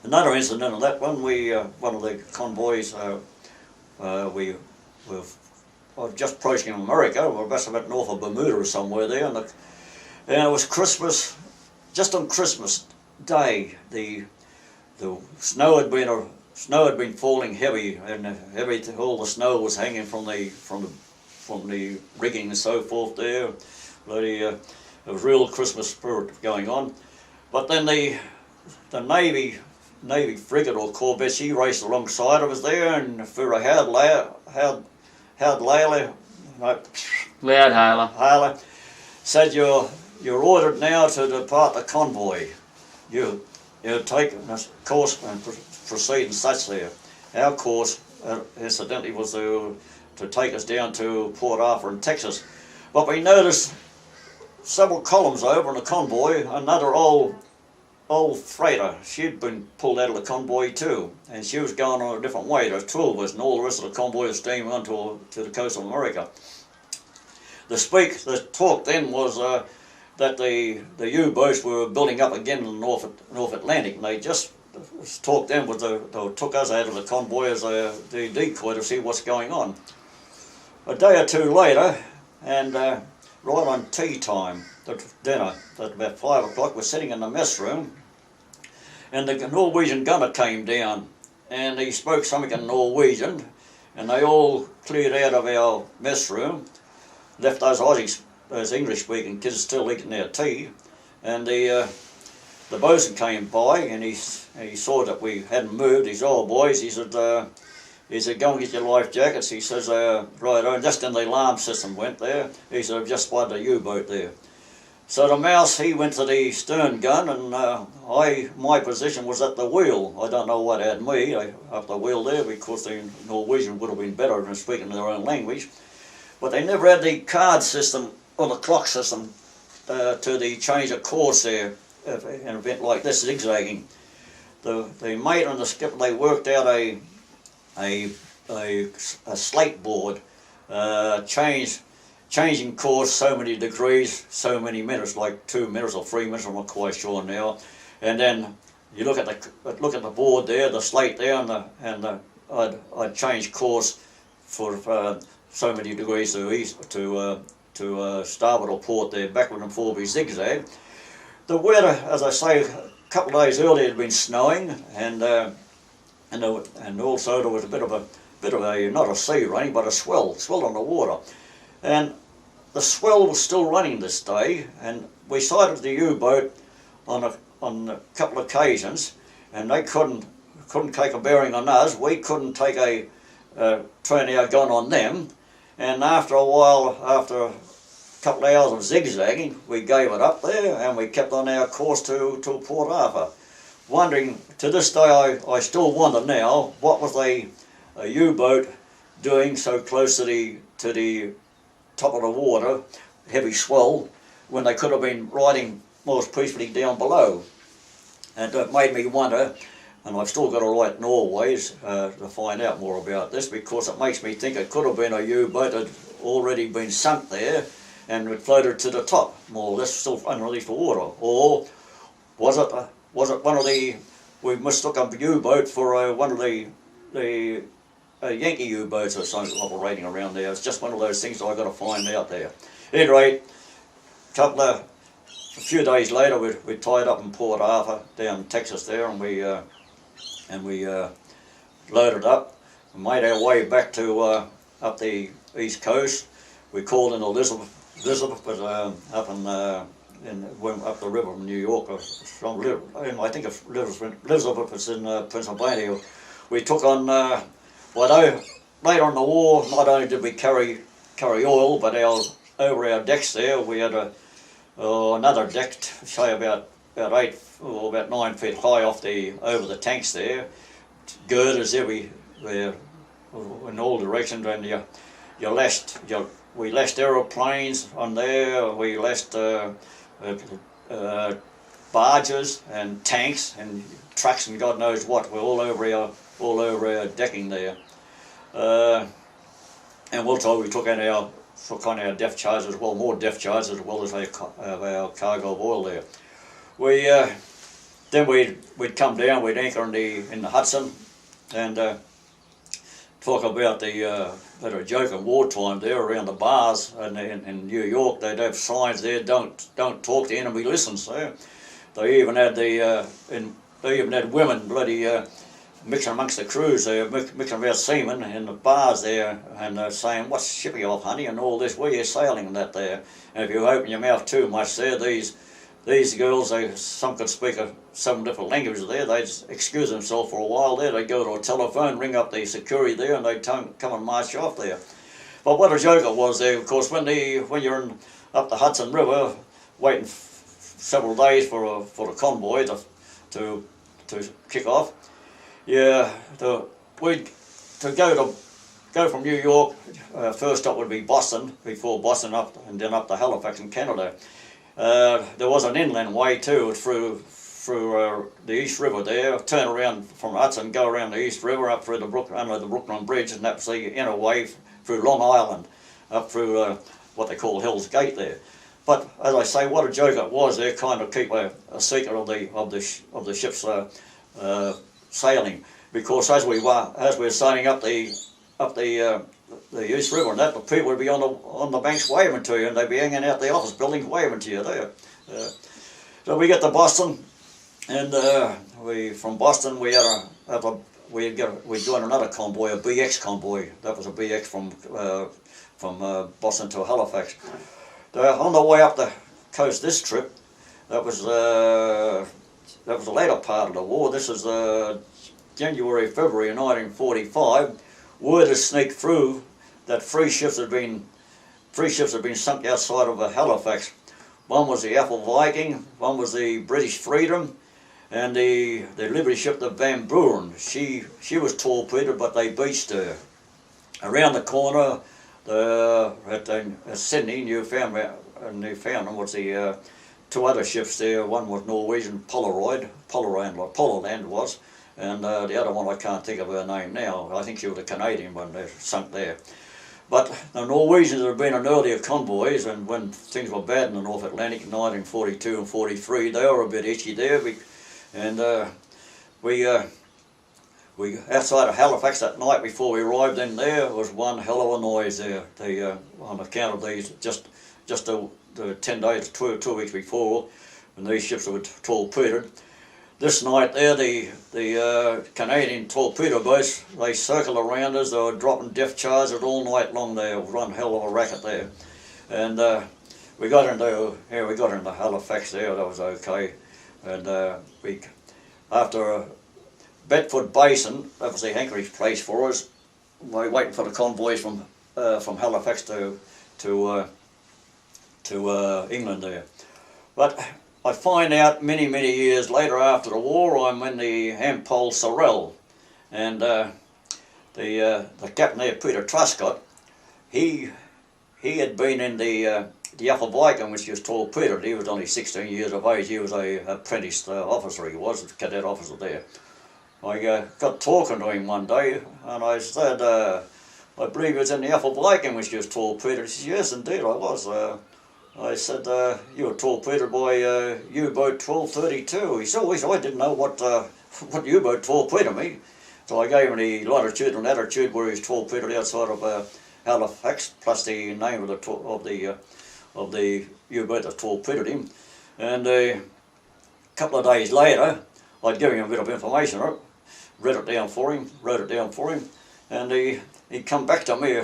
another incident of that one, one of the convoys, we were just approaching America. We were about north of Bermuda or somewhere there, and it was Christmas. Just on Christmas Day, the snow had been falling heavy, and all the snow was hanging from the rigging and so forth there. There was real Christmas spirit going on. But then the Navy frigate or corvette, she raced alongside of us there, and for a Loud said, "You're ordered now to depart the convoy. You take a course and proceed and such there." Our course, incidentally, was to take us down to Port Arthur in Texas. But we noticed several columns over in the convoy, another old freighter. She'd been pulled out of the convoy too, and she was going on a different way. There was two of us, and all the rest of the convoy was steaming on to the coast of America. The talk then was that the U-boats were building up again in the North Atlantic, and they just talked then was they took us out of the convoy as the decoy to see what's going on. A day or two later, and right on tea time, at dinner, at about 5 o'clock, we're sitting in the mess room, and the Norwegian gunner came down, and he spoke something in Norwegian, and they all cleared out of our mess room, left those English-speaking kids still eating their tea, and the bosun came by, and he saw that we hadn't moved. He said, "Oh, boys," he said, "go and get your life jackets." He says, "Right," and just then the alarm system went there. He said, "I've just spotted a U-boat there." So the Mouse, he went to the stern gun, and my position was at the wheel. I don't know what had me up the wheel there, because the Norwegian would have been better than speaking their own language. But they never had the card system or the clock system to the change of course there in an event like this, zigzagging. The mate and the skipper, they worked out a slate board, changing course so many degrees, so many minutes, like 2 minutes or 3 minutes, I'm not quite sure now. And then you look at the board there, the slate there, and I'd change course for so many degrees to starboard or port there, backward and forward zigzag. The weather, as I say, a couple of days earlier it had been snowing, and also there was a bit of a not a sea running, but a swell on the water. And the swell was still running this day, and we sighted the U-boat on a couple of occasions, and they couldn't take a bearing on us. We couldn't take turn our gun on them, And after a while, after a couple of hours of zigzagging, we gave it up there and we kept on our course to Port Arthur. Wondering, to this day I still wonder now, what was a U-boat doing so close to the top of the water, heavy swell, when they could have been riding most peacefully down below. And it made me wonder, and I've still got to write Norway's to find out more about this, because it makes me think it could have been a U-boat that had already been sunk there and it floated to the top, more or less still underneath the water. Or was it one of the, we mistook a U-boat for one of the Yankee U-boats or something operating around there. It's just one of those things that I've got to find out there. At any rate, a few days later, we tied up in Port Arthur down in Texas there, and we loaded up and made our way back to up the east coast. We called in Elizabeth was up up the river from New York. I think Elizabeth was in Pennsylvania. We took on, later in the war, not only did we carry oil, but over our decks there, we had another deck, say about 8 or about 9 feet high over the tanks there, girders everywhere in all directions, and we lashed aeroplanes on there. We lashed barges and tanks and trucks and God knows what. We're all over our decking there. And also we took on our depth charge as well, more depth charge as well as our cargo of oil there. Then we'd come down, we'd anchor in the Hudson, and talk about a joke in wartime there around the bars in New York. They'd have signs there, don't talk, the enemy listens. So they even had women bloody mixing amongst the crews there, mixing about seamen in the bars there, and saying, "What's ship you off, honey?" and all this. Where you sailing and that there. And if you open your mouth too much there, these girls, some could speak 7 different languages there. They'd excuse themselves for a while there. They'd go to a telephone, ring up the security there, and they'd come and march off there. But what a joke it was there, of course, when you're up the Hudson River, waiting several days for the convoy to kick off. Yeah, to go from New York, first stop would be Boston, before Boston up and then up to Halifax in Canada. There was an inland way too through the East River there, turn around from Hudson, go around the East River up through under the Brooklyn Bridge, and that's the inner way through Long Island, up through what they call Hell's Gate there. But as I say, what a joke it was there, kind of keep a secret of the ship's sailing, because as we were sailing up the East River and that, the people would be on the banks waving to you, and they'd be hanging out the office buildings waving to you there. So we get to Boston, and from Boston we'd join another convoy, a BX convoy. That was a BX from Boston to Halifax. On the way up the coast this trip, that was the later part of the war. This is January, February 1945. Word has sneaked through that three ships had been sunk outside of Halifax. One was the Apple Viking, one was the British Freedom, and the Liberty ship, the Van Buren. She was torpedoed, but they beached her. Around the corner, at Sydney, Newfoundland was the 2 other ships there. One was Norwegian Polarland was, and the other one I can't think of her name now. I think she was a Canadian one that sunk there. But the Norwegians had been on earlier convoys, and when things were bad in the North Atlantic in 1942 and 43, they were a bit itchy there. And we outside of Halifax that night before we arrived in there was one hell of a noise there. On account of these, just the 10 days, 2 weeks before, when these ships were torpedoed. This night there, the Canadian torpedo boats, they circled around us. They were dropping depth charges all night long there. It was one hell of a racket there. And we got into Halifax there. That was okay. And after Bedford Basin, that was the anchorage place for us. We were waiting for the convoys from from Halifax to England there. But I find out many years later after the war, I'm in the Ampol Sorel, and the captain there, Peter Truscott, he had been in the Upper Viking, which was torpedoed. He was only 16 years of age. He was a apprenticed officer. He was a cadet officer there. I got talking to him one day, and I said, I believe he was in the Upper Viking, which was torpedoed. He said, yes, indeed, I was. I said, you were torpedoed by U-boat 1232. He said, oh, I didn't know what U-boat torpedoed me. So I gave him the longitude and latitude where he was torpedoed outside of Halifax, plus the name of the U-boat that torpedoed him. And a couple of days later, I'd given him a bit of information, read it down for him, wrote it down for him, and he come back to me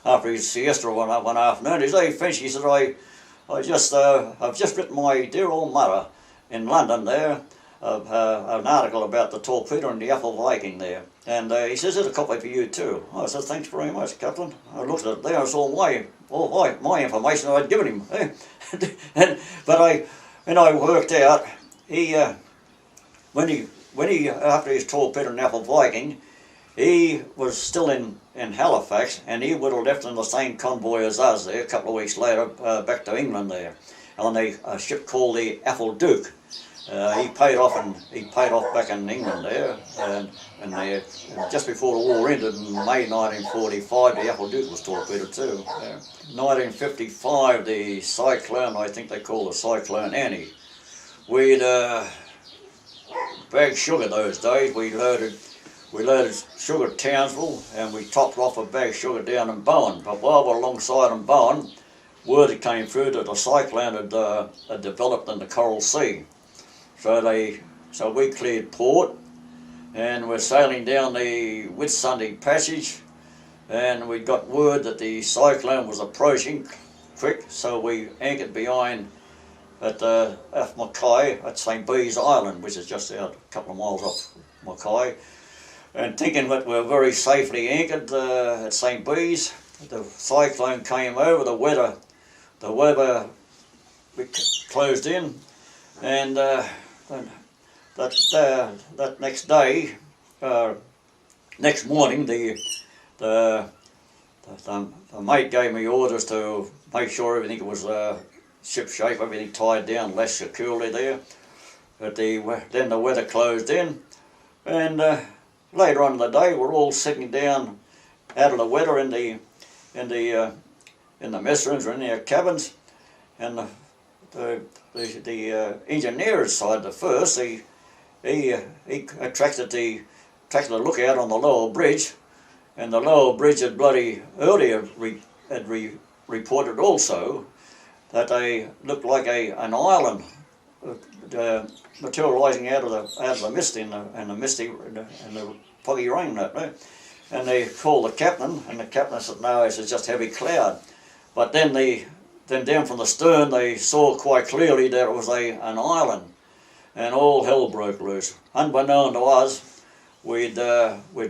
after his siesta one afternoon. He said, hey, Finch, he said, I've just written my dear old mother in London there an article about the torpedo and the Upper Viking there. And he says, there's a copy for you too. I said, thanks very much, Captain. I looked at it there, I saw my information I'd given him. But I worked out, when he after his torpedo and the Upper Viking, he was still in Halifax, and he would have left in the same convoy as us there a couple of weeks later, back to England there, on a ship called the Apple Duke. He paid off back in England there, and just before the war ended in May 1945, the Apple Duke was torpedoed too. 1955, the Cyclone, I think they call the Cyclone Annie. We'd bagged sugar those days. We loaded sugar at Townsville, and we topped off a bag of sugar down in Bowen. But while we're alongside in Bowen, word came through that the cyclone had developed in the Coral Sea. So we cleared port, and we're sailing down the Whitsunday Passage, and we got word that the cyclone was approaching quick, so we anchored behind at Mackay at St. Bees Island, which is just out a couple of miles off Mackay. And thinking that we're very safely anchored at St. Bees, the cyclone came over, the weather closed in, and that next day, next morning, the mate gave me orders to make sure everything was ship shape, everything tied down less securely there. But then the weather closed in, and later on in the day, we're all sitting down out of the weather in the mess rooms or in our cabins, and the engineer inside the first, he attracted the lookout on the lower bridge, and the lower bridge had bloody earlier reported also that they looked like an island materialising out of the mist in the foggy rain that day. And they called the captain, and the captain said, no, it's just heavy cloud. But then down from the stern they saw quite clearly that it was an island, and all hell broke loose. Unbeknown to us, we'd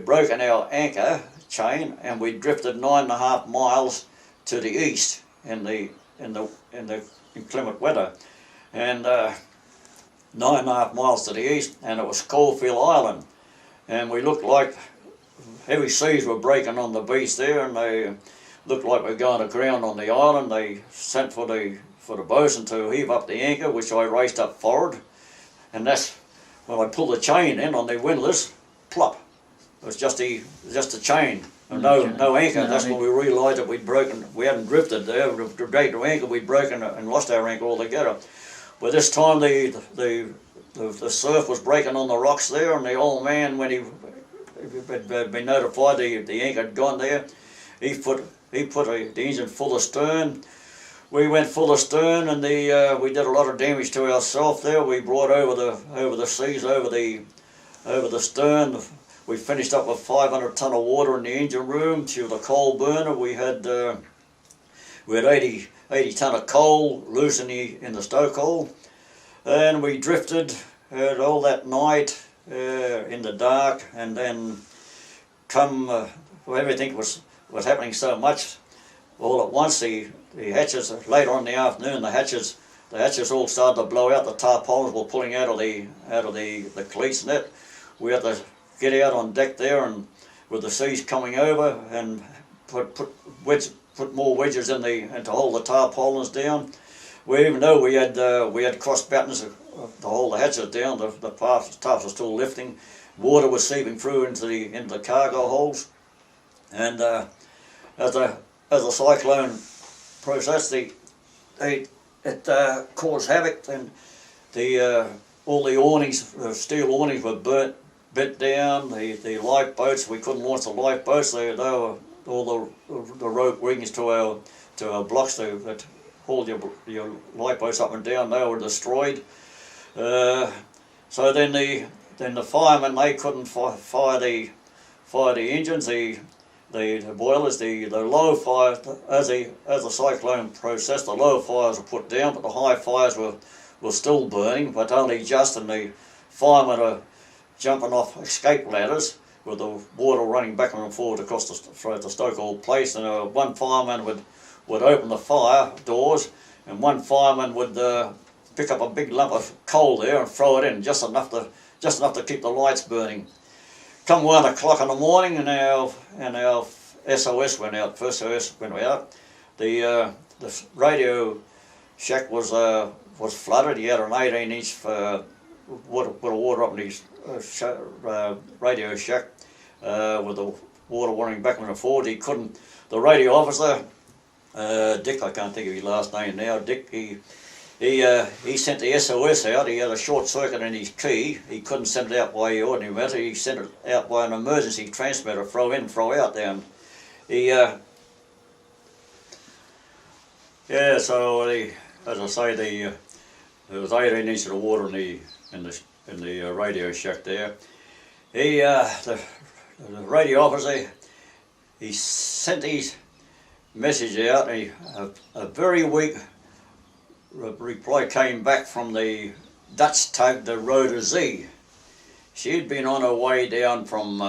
broken our anchor chain, and we drifted 9.5 miles to the east in the inclement weather, and 9.5 miles to the east, and it was Caulfield Island, and we looked like heavy seas were breaking on the beach there, and they looked like we were going aground on the island. They sent for the boatswain to heave up the anchor, which I raced up forward, and that's when I pulled the chain in on the windlass, plop. It was just a chain, no anchor. That's when we realised that we'd broken. We hadn't drifted there. We'd dragged the anchor. We'd broken and lost our anchor altogether. But this time the surf was breaking on the rocks there, and the old man, when he had been notified the anchor had gone there, he put the engine full astern. We went full astern, and we did a lot of damage to ourselves there. We brought over the seas over the stern. We finished up with 500 ton of water in the engine room. To the coal burner, we had 80 ton of coal loose in the stokehole, and we drifted all that night in the dark, and then come everything was happening so much all at once. The hatches later on in the afternoon, the hatches all started to blow out. The tarpaulins were pulling out of the cleats and that. We had to get out on deck there, and with the seas coming over, and put more wedges in to hold the tarpaulins down. Even though we had cross battens to hold the hatches down, the tarps were still lifting. Water was seeping through into the cargo holds, and as the cyclone processed, it caused havoc, and all the awnings, the steel awnings, were bent down. The lifeboats, we couldn't launch the lifeboats. They were all the rope rings to our blocks that hold your lifeboats up and down. They were destroyed. So then the firemen, they couldn't fire the engines, the boilers, the low fires. As the cyclone processed, the low fires were put down, but the high fires were still burning, but only just. And the firemen are jumping off escape ladders with the water running back and forward across the stoke old place. And one fireman would open the fire doors, and one fireman would pick up a big lump of coal there and throw it in, just enough to keep the lights burning. Come 1 o'clock in the morning, and our SOS went out. First SOS went out. The radio shack was flooded. He had an 18-inch water up in his radio shack with the water running backwards and forward. He couldn't. The radio officer, Dick, I can't think of his last name now. Dick, he sent the SOS out. He had a short circuit in his key. He couldn't send it out by the ordinary method. He sent it out by an emergency transmitter, throw in, throw out there. So as I say, there was 18 inches of water in the radio shack there. The radio officer, he sent his message out, and a very weak reply came back from the Dutch tug, the Rhoda Z. She'd been on her way down from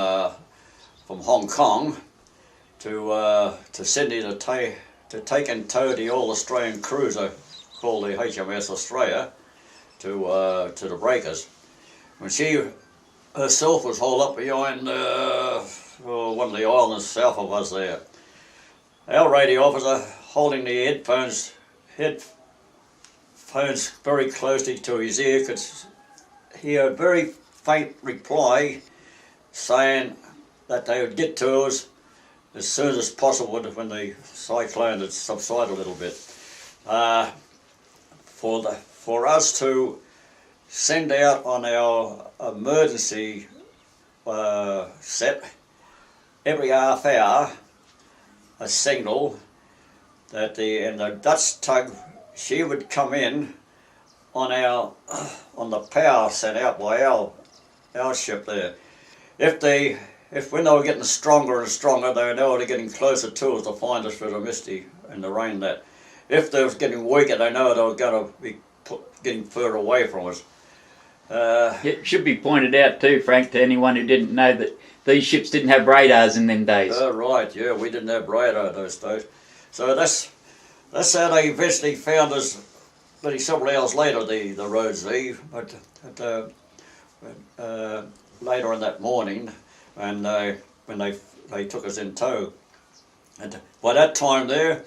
Hong Kong to Sydney to take in tow the old Australian cruiser called the HMS Australia to the breakers. When she herself was hauled up behind one of the islands south of us there. Our radio officer, holding the headphones very closely to his ear, could hear a very faint reply saying that they would get to us as soon as possible when the cyclone had subsided a little bit. For us to send out on our emergency set every half hour a signal that the Dutch tug, she would come in on the power sent out by our ship there. If when they were getting stronger and stronger, they were getting closer to us to find us through the misty and the rain. That if they was getting weaker, they know they were going to be getting further away from us. It should be pointed out too, Frank, to anyone who didn't know, that these ships didn't have radars in them days. Right, yeah, we didn't have radar those days. So that's how they eventually found us. But several hours later, the Rhoda Z. But later in that morning, when they took us in tow, and by that time there,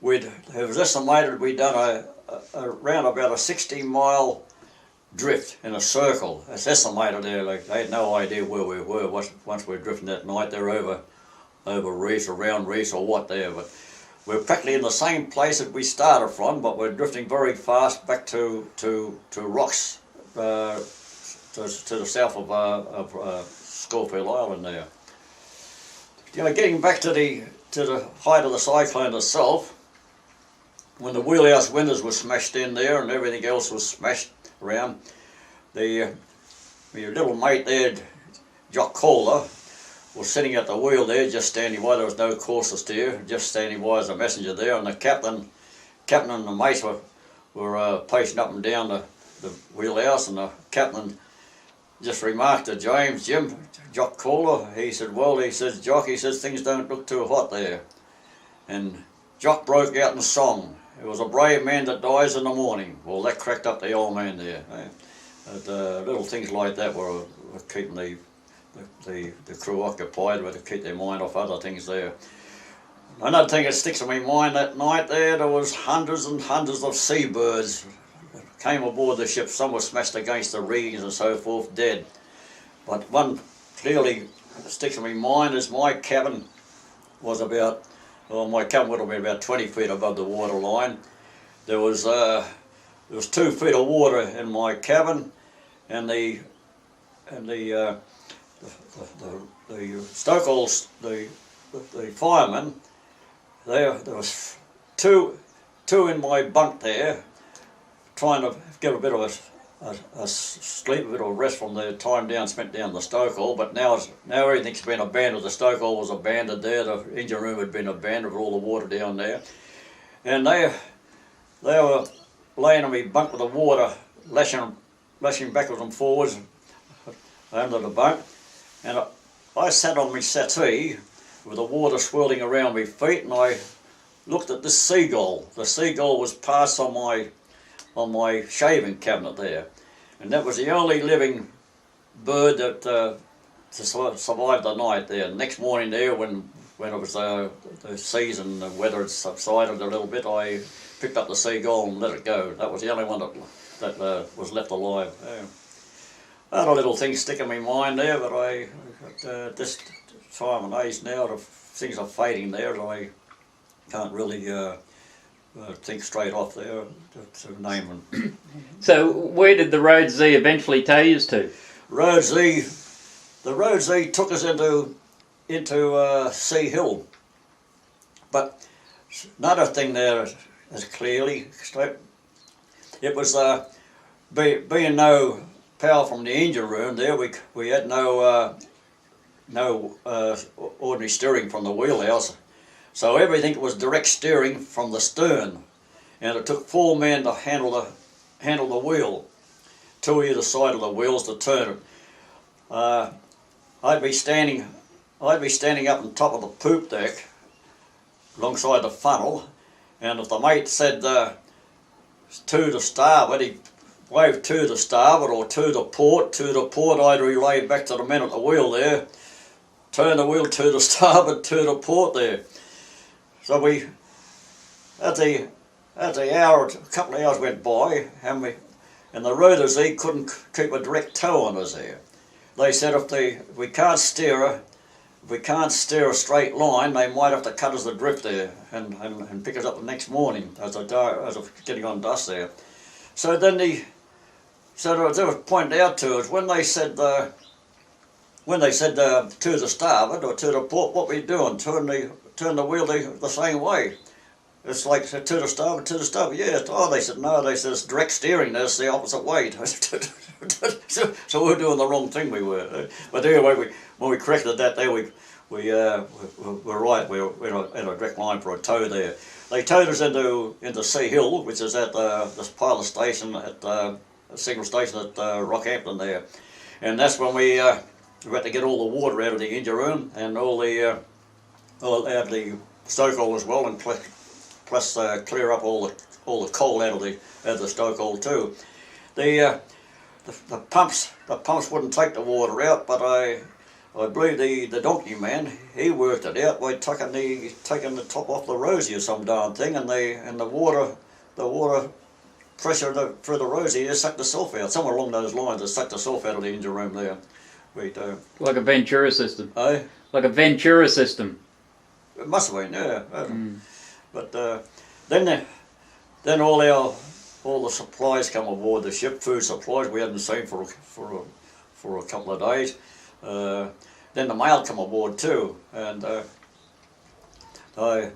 it was estimated we'd done around about a 60-mile drift in a circle. It's estimated there. Like, they had no idea where we were once we were drifting that night. They're over reefs or round reefs or what there, but we're practically in the same place that we started from, but we're drifting very fast back to rocks to the south of Schofield Island there. Getting back to the height of the cyclone itself, when the wheelhouse windows were smashed in there and everything else was smashed around, your little mate there, Jock Calder, was sitting at the wheel there, just standing by. There was no course to steer, just standing by as a messenger there, and the captain and the mates were pacing up and down the wheelhouse, and the captain just remarked to Jim, Jock Caller, he said, well, he says, Jock, he says, things don't look too hot there. And Jock broke out in song. It was a brave man that dies in the morning. Well, that cracked up the old man there. But, little things like that were keeping the crew occupied, were to keep their mind off other things there. Another thing that sticks in my mind that night there was hundreds and hundreds of seabirds came aboard the ship. Some were smashed against the rigging and so forth, dead. But one clearly sticks in my mind is my cabin was about, well, my cabin would have been about 20 feet above the water line. There was 2 feet of water in my cabin, and the stokers, the firemen, there was two in my bunk there, trying to get a bit of a sleep, a bit of a rest from their time spent down the stokehole. But now everything's been abandoned. The stokehole was abandoned there. The engine room had been abandoned with all the water down there, and they were laying on me bunk with the water, lashing backwards and forwards under the bunk, and I sat on my settee with the water swirling around my feet, and I looked at this seagull. The seagull was passed on my shaving cabinet there, and that was the only living bird that survived the night there. Next morning there, when it was the season, the weather had subsided a little bit, I picked up the seagull and let it go. That was the only one that was left alive. I had a little thing stick in my mind there, but at this time and age now, the things are fading there, and I can't really think straight off there to name them. So where did the Road Z eventually tow you to? The Road Z took us into Sea Hill, but another thing there is clearly straight. It was being no power from the engine room there. We had no ordinary steering from the wheelhouse, so everything was direct steering from the stern, and it took 4 men to handle the wheel, 2 either side of the wheels to turn it. I'd be standing up on top of the poop deck alongside the funnel, and if the mate said to the starboard, he'd wave to the starboard or to the port, I'd relay back to the men at the wheel there, turn the wheel to the starboard, to the port there. So we, at the hour, a couple of hours went by, and the Road Z couldn't keep a direct tow on us there. They said if we can't steer a straight line, they might have to cut us adrift there and pick us up the next morning as of getting on dusk there. So then they was pointed out to us when they said to the starboard or to the port, what we doing? Turn the wheel the same way. It's like to the starboard. Yeah. Oh, they said no. They said it's direct steering. That's the opposite way. So we were doing the wrong thing. We were. But anyway, when we corrected that, there we were right. We were in a direct line for a tow there. They towed us into Sea Hill, which is at this pilot station at a signal station at Rockhampton there, and that's when we had to get all the water out of the engine room and all the stokehole as well, and plus clear up all the coal out of the stokehole too. The pumps wouldn't take the water out, but I believe the donkey man, he worked it out by taking the top off the Rosie or some darn thing, and the water pressure through the Rosie just sucked the sulf out. Somewhere along those lines, it sucked the sulf out of the engine room there. Like a Ventura system. Eh? Like a Ventura system. It must have been, yeah. But then all the supplies come aboard the ship, food supplies we hadn't seen for a couple of days. Then the mail come aboard too, and I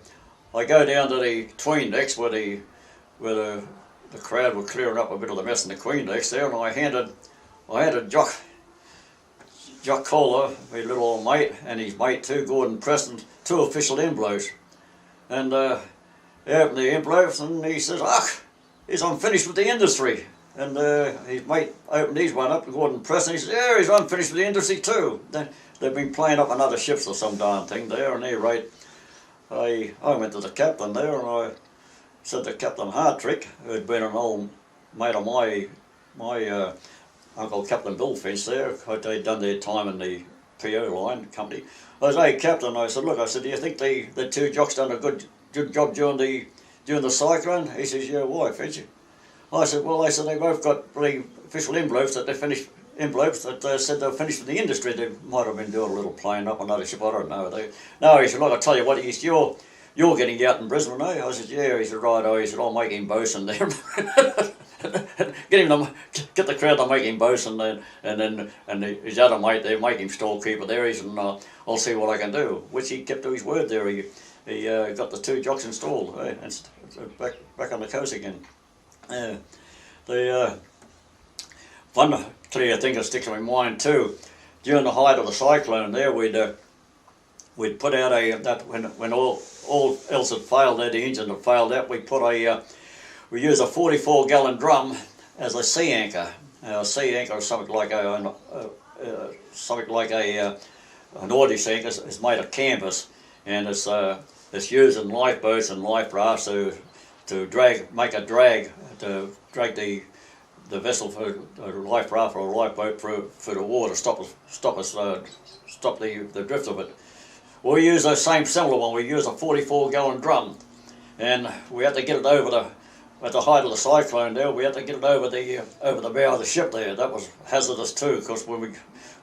go down to the 'tween decks where the crowd were clearing up a bit of the mess in the 'tween decks there, and I handed Jock Caller, my little old mate, and his mate too, Gordon Preston, 2 official envelopes. And he opened the envelopes and he says, he's unfinished with the industry. And his mate opened his one up, Gordon Press, and he said, yeah, he's unfinished with the industry too. They've been playing up on other ships or some darn thing there, and any rate, I went to the captain there, and I said to Captain Hartrick, who had been an old mate of my Uncle Captain Bill Finch there, they'd done their time in the PO line company. I said, hey Captain, I said, look, I said, do you think the two jocks done a good job during the cyclone? He says, yeah, why, Finch? I said, well, they said they both got the official envelopes that they finished, envelopes that said they were finished with the industry. They might have been doing a little playing up on another ship, I don't know. No, he said, look, I'll tell you what, he said, you're getting out in Brisbane, eh? I said, yeah. He said, right, oh, he said, I'll make him bosun there. Get the crowd to make him bosun there, and his other mate there, make him storekeeper there. He said, I'll see what I can do. Which he kept to his word there. He got the two jocks installed, eh? And back on the coast again. One clear thing that sticks in my mind too, during the height of the cyclone there, we'd put out when all else had failed there, the engine had failed out, we used a 44-gallon drum as a sea anchor. A sea anchor is something like an Nordic anchor is made of canvas, and it's used in lifeboats and life rafts to make a drag to drag the vessel for a life raft or a lifeboat for the water, stop the drift of it. Well, we use the same similar one. We use a 44-gallon drum, and we had to get it at the height of the cyclone there. We had to get it over the bow of the ship there. That was hazardous too, because when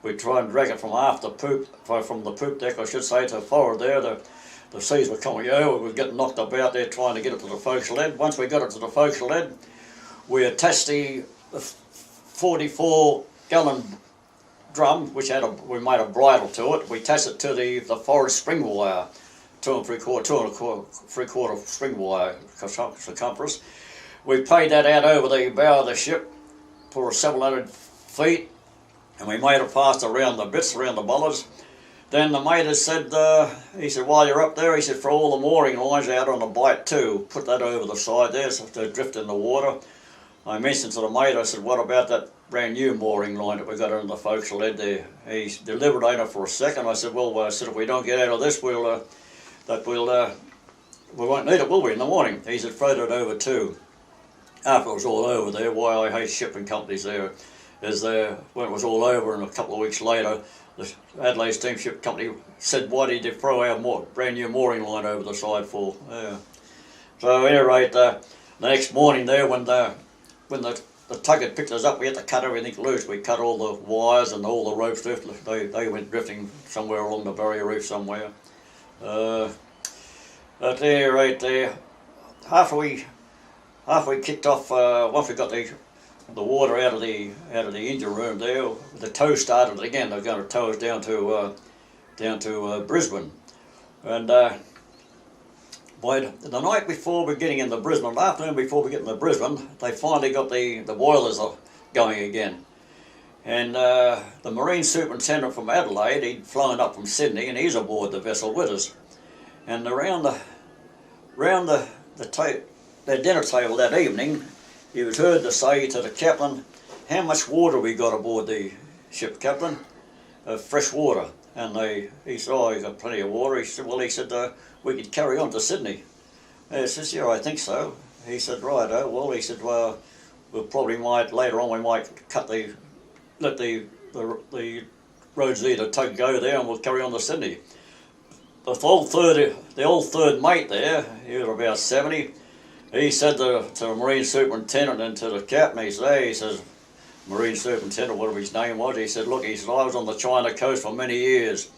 we try and drag it from the poop deck, I should say, to forward there, the seas were coming over. We were getting knocked about there trying to get it to the forecastle head. Once we got it to the forecastle head, we attached the 44-gallon drum, which we made a bridle to it. We attached it to the forward spring wire, 2 3/4 spring wire circumference. We paid that out over the bow of the ship for 700 feet, and we made it fast around the bits, around the bollards. Then the mate has said, he said, while you're up there, he said, for all the mooring lines out on the bight too, put that over the side there so they drift in the water. I mentioned to the mate, I said, what about that brand new mooring line that we got on the forecastle head there? He deliberated for a second. I said, well, if we don't get out of this, we won't need it, will we, in the morning? He said, throw it over too. After it was all over there, why I hate shipping companies there, is when it was all over and a couple of weeks later, the Adelaide Steamship Company said, why did you throw our brand new mooring line over the side for? So at any rate, the next morning there, when the tug had picked us up, we had to cut everything loose. We cut all the wires and all the ropes drift. They went drifting somewhere along the barrier reef somewhere. At any rate, after we kicked off, once we got the water out of the engine room there, the tow started again. They were going to tow us down to Brisbane, and by the night before we're getting into Brisbane, the afternoon before we get into Brisbane, they finally got the boilers going again, and the marine superintendent from Adelaide, he'd flown up from Sydney, and he's aboard the vessel with us, and around the dinner table that evening, he was heard to say to the captain, how much water we got aboard the ship, Captain? Fresh water. And he said, oh, you got plenty of water. He said, well, we could carry on to Sydney. He says, yeah, I think so. He said, right, well, he said, well, we'll probably later on, we might let the roads there, the tug go there, and we'll carry on to Sydney. The old third mate there, he was about 70, he said to the Marine Superintendent and to the captain, he says, Marine Superintendent, whatever his name was, he said, look, he said, I was on the China coast for many years.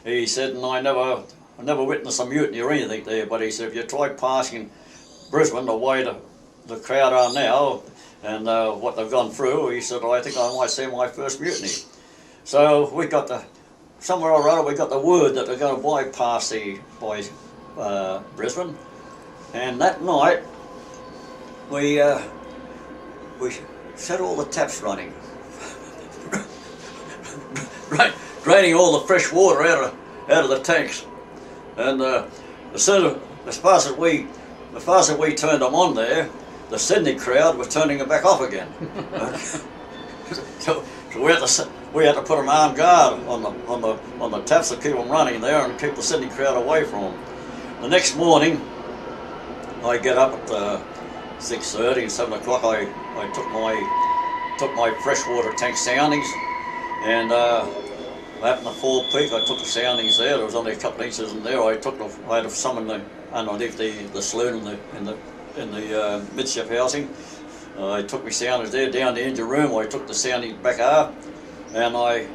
He said, and I never witnessed a mutiny or anything there, but he said, if you try passing Brisbane the way the crowd are now, and what they've gone through, he said, I think I might see my first mutiny. So we got somewhere or other, we got the word that they're going to bypass Brisbane, and that night, we set all the taps running, draining all the fresh water out of the tanks, and as fast as we turned them on there, the Sydney crowd were turning it back off again. so we had to put an armed guard on the taps to keep them running there and keep the Sydney crowd away from them. The next morning, I get up at 6:30 and 7 o'clock. I took my freshwater tank soundings, and up in the forepeak, I took the soundings there. There was only a couple of inches in there. I had some underneath the saloon in the midship housing. I took my soundings there down the engine room. I took the soundings back up, and I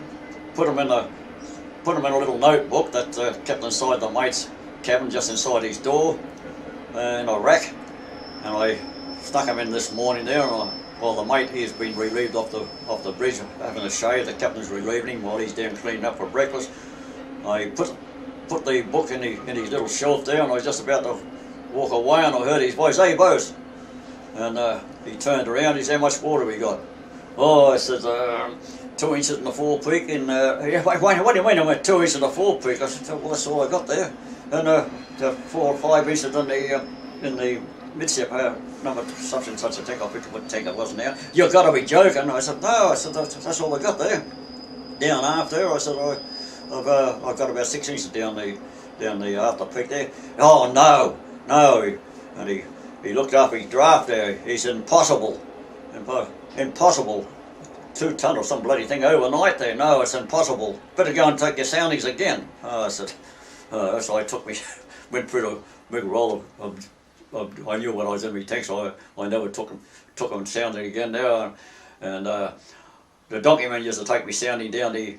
put them in a little notebook that kept inside the mate's cabin, just inside his door, in a rack. And I stuck them in this morning there. And well, the mate, he's been relieved off the bridge, having a shave. The captain's relieving him while he's down cleaning up for breakfast. I put the book in his little shelf there, and I was just about to walk away, and I heard his voice, "Hey, boss!" And he turned around. He said, "How much water we got?" "Oh," I said, 2 inches in the forepeak. And what do you mean? I went 2 inches in the forepeak. I said, "Well, that's all I got there." And 4 or 5 inches in the midship number such and such a tank. I picked what tank it was now. "You've got to be joking." I said, "No," I said, that's all I got there. Down aft there, I said, I've got about 6 inches down the after peak there. "Oh, no." And he looked up his draft there. He said, "Impossible. Impossible. 2 ton or some bloody thing overnight there." "No, it's impossible. Better go and take your soundings again." I said, so I went through the big roll of I knew when I was in my tank, so I never took them sounding again there. And the donkey man used to take me sounding down the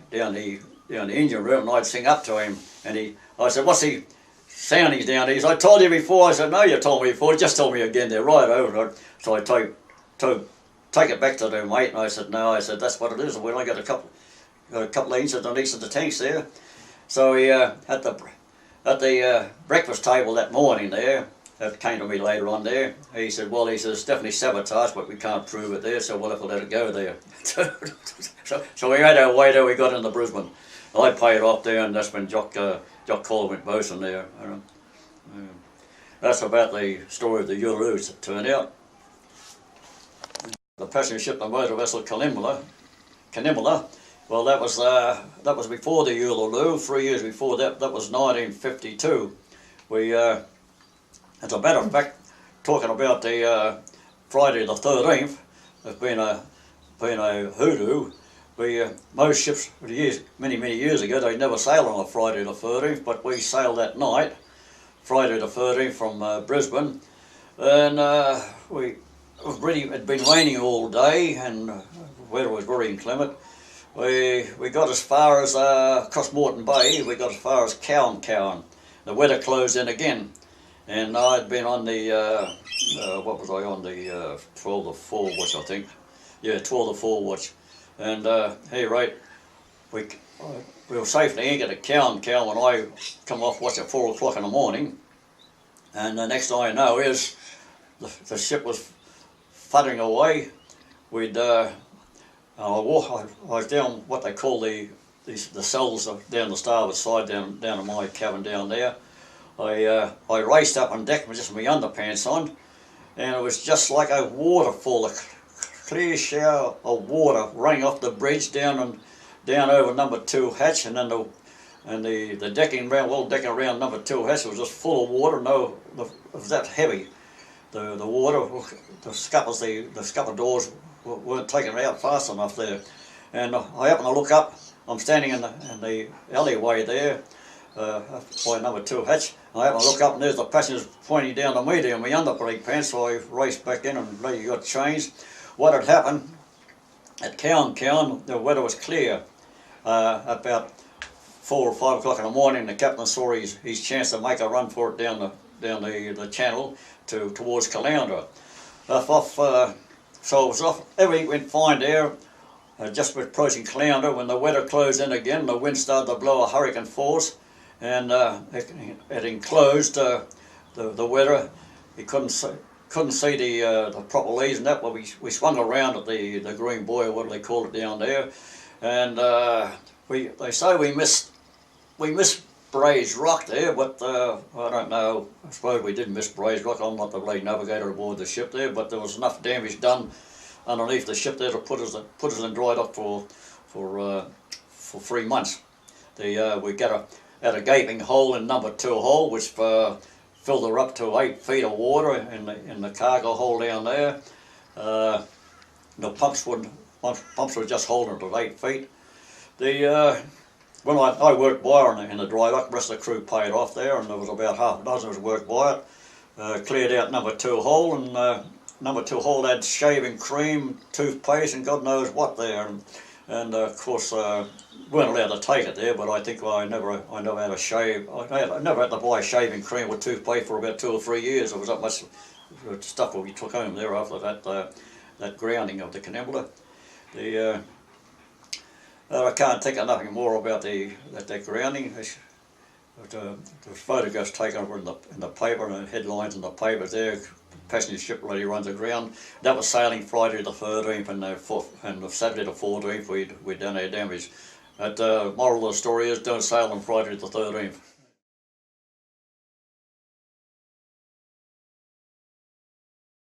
engine room, and I'd sing up to him. And I said, "What's the soundings down these?" "I told you before." I said, "No, you told me before. Just told me again. They're right over." So I take it back to the mate, and I said, "No," I said, "that's what it is. We only got a couple of inches on each of the tanks there." So he at the breakfast table that morning there. That came to me later on there. He said, "Well," he says, "it's definitely sabotage, but we can't prove it there, so we'll have to let it go there." so we made our way there. We got into Brisbane. I paid off there, and that's when Jock Cole went bosun there. That's about the story of the Uluru, it turned out. The passenger ship, the motor vessel Kanimula. Well, that was before the Uluru. 3 years before that. That was 1952. As a matter of fact, talking about the Friday the 13th, as being a hoodoo, most ships many years ago, they never sailed on a Friday the 13th, but we sailed that night, Friday the 13th from Brisbane, and it had been raining all day, and the weather was very inclement. We got as far as across Moreton Bay. We got as far as Cowan. The weather closed in again. And I'd been on the, what was I on, the 12 to 4 watch, I think. Yeah, 12 to 4 watch. And, hey, right, we were safely anchored at Cowan when I come off watch at 4 o'clock in the morning. And the next thing I know is the ship was fudding away. I was down what they call the cells down the starboard side, down to my cabin down there. I raced up on deck with just my underpants on, and it was just like a waterfall, a clear shower of water running off the bridge down over number 2 hatch, and then the decking around number 2 hatch was just full of water. It was that heavy. The water, the scupper doors weren't taking it out fast enough there, and I happened to look up. I'm standing in the alleyway there. By number 2 hatch. I happened to look up, and there's the passengers pointing down to me there in my underbreak pants, so I raced back in and got changed. What had happened at Cowan, the weather was clear. About 4 or 5 o'clock in the morning, the captain saw his chance to make a run for it down the channel towards Caloundra. So it was off. Everything went fine there. Just approaching Caloundra, when the weather closed in again, the wind started to blow a hurricane force. And it enclosed the weather. You couldn't see the proper leads and that, but we swung around at the Green Buoy, or what do they call it down there, and they say we missed Bray's Rock there, but I don't know. I suppose we did miss Bray's Rock. I'm not the lead navigator aboard the ship there, but there was enough damage done underneath the ship there to put us in dry dock for 3 months. We had a gaping hole in number 2 hole, which filled her up to 8 feet of water in the cargo hole down there. The pumps were just holding it at 8 feet. When I worked by her in the dry dock, the rest of the crew paid off there, and there was about half a dozen of us worked by it. Cleared out number 2 hole, and number 2 hole had shaving cream, toothpaste, and God knows what there. And of course, weren't allowed to take it there, but I think I never had a shave. I never had to buy shaving cream or toothpaste for about 2 or 3 years. There was that much stuff we took home there after that grounding of the Cannibal. I can't think of nothing more about that grounding. The photographs taken over in the paper and the headlines in the paper there. Passenger ship ready runs aground. That was sailing Friday the 13th, and the Saturday the 14th we'd done our damage. But moral of the story is, don't sail on Friday the 13th.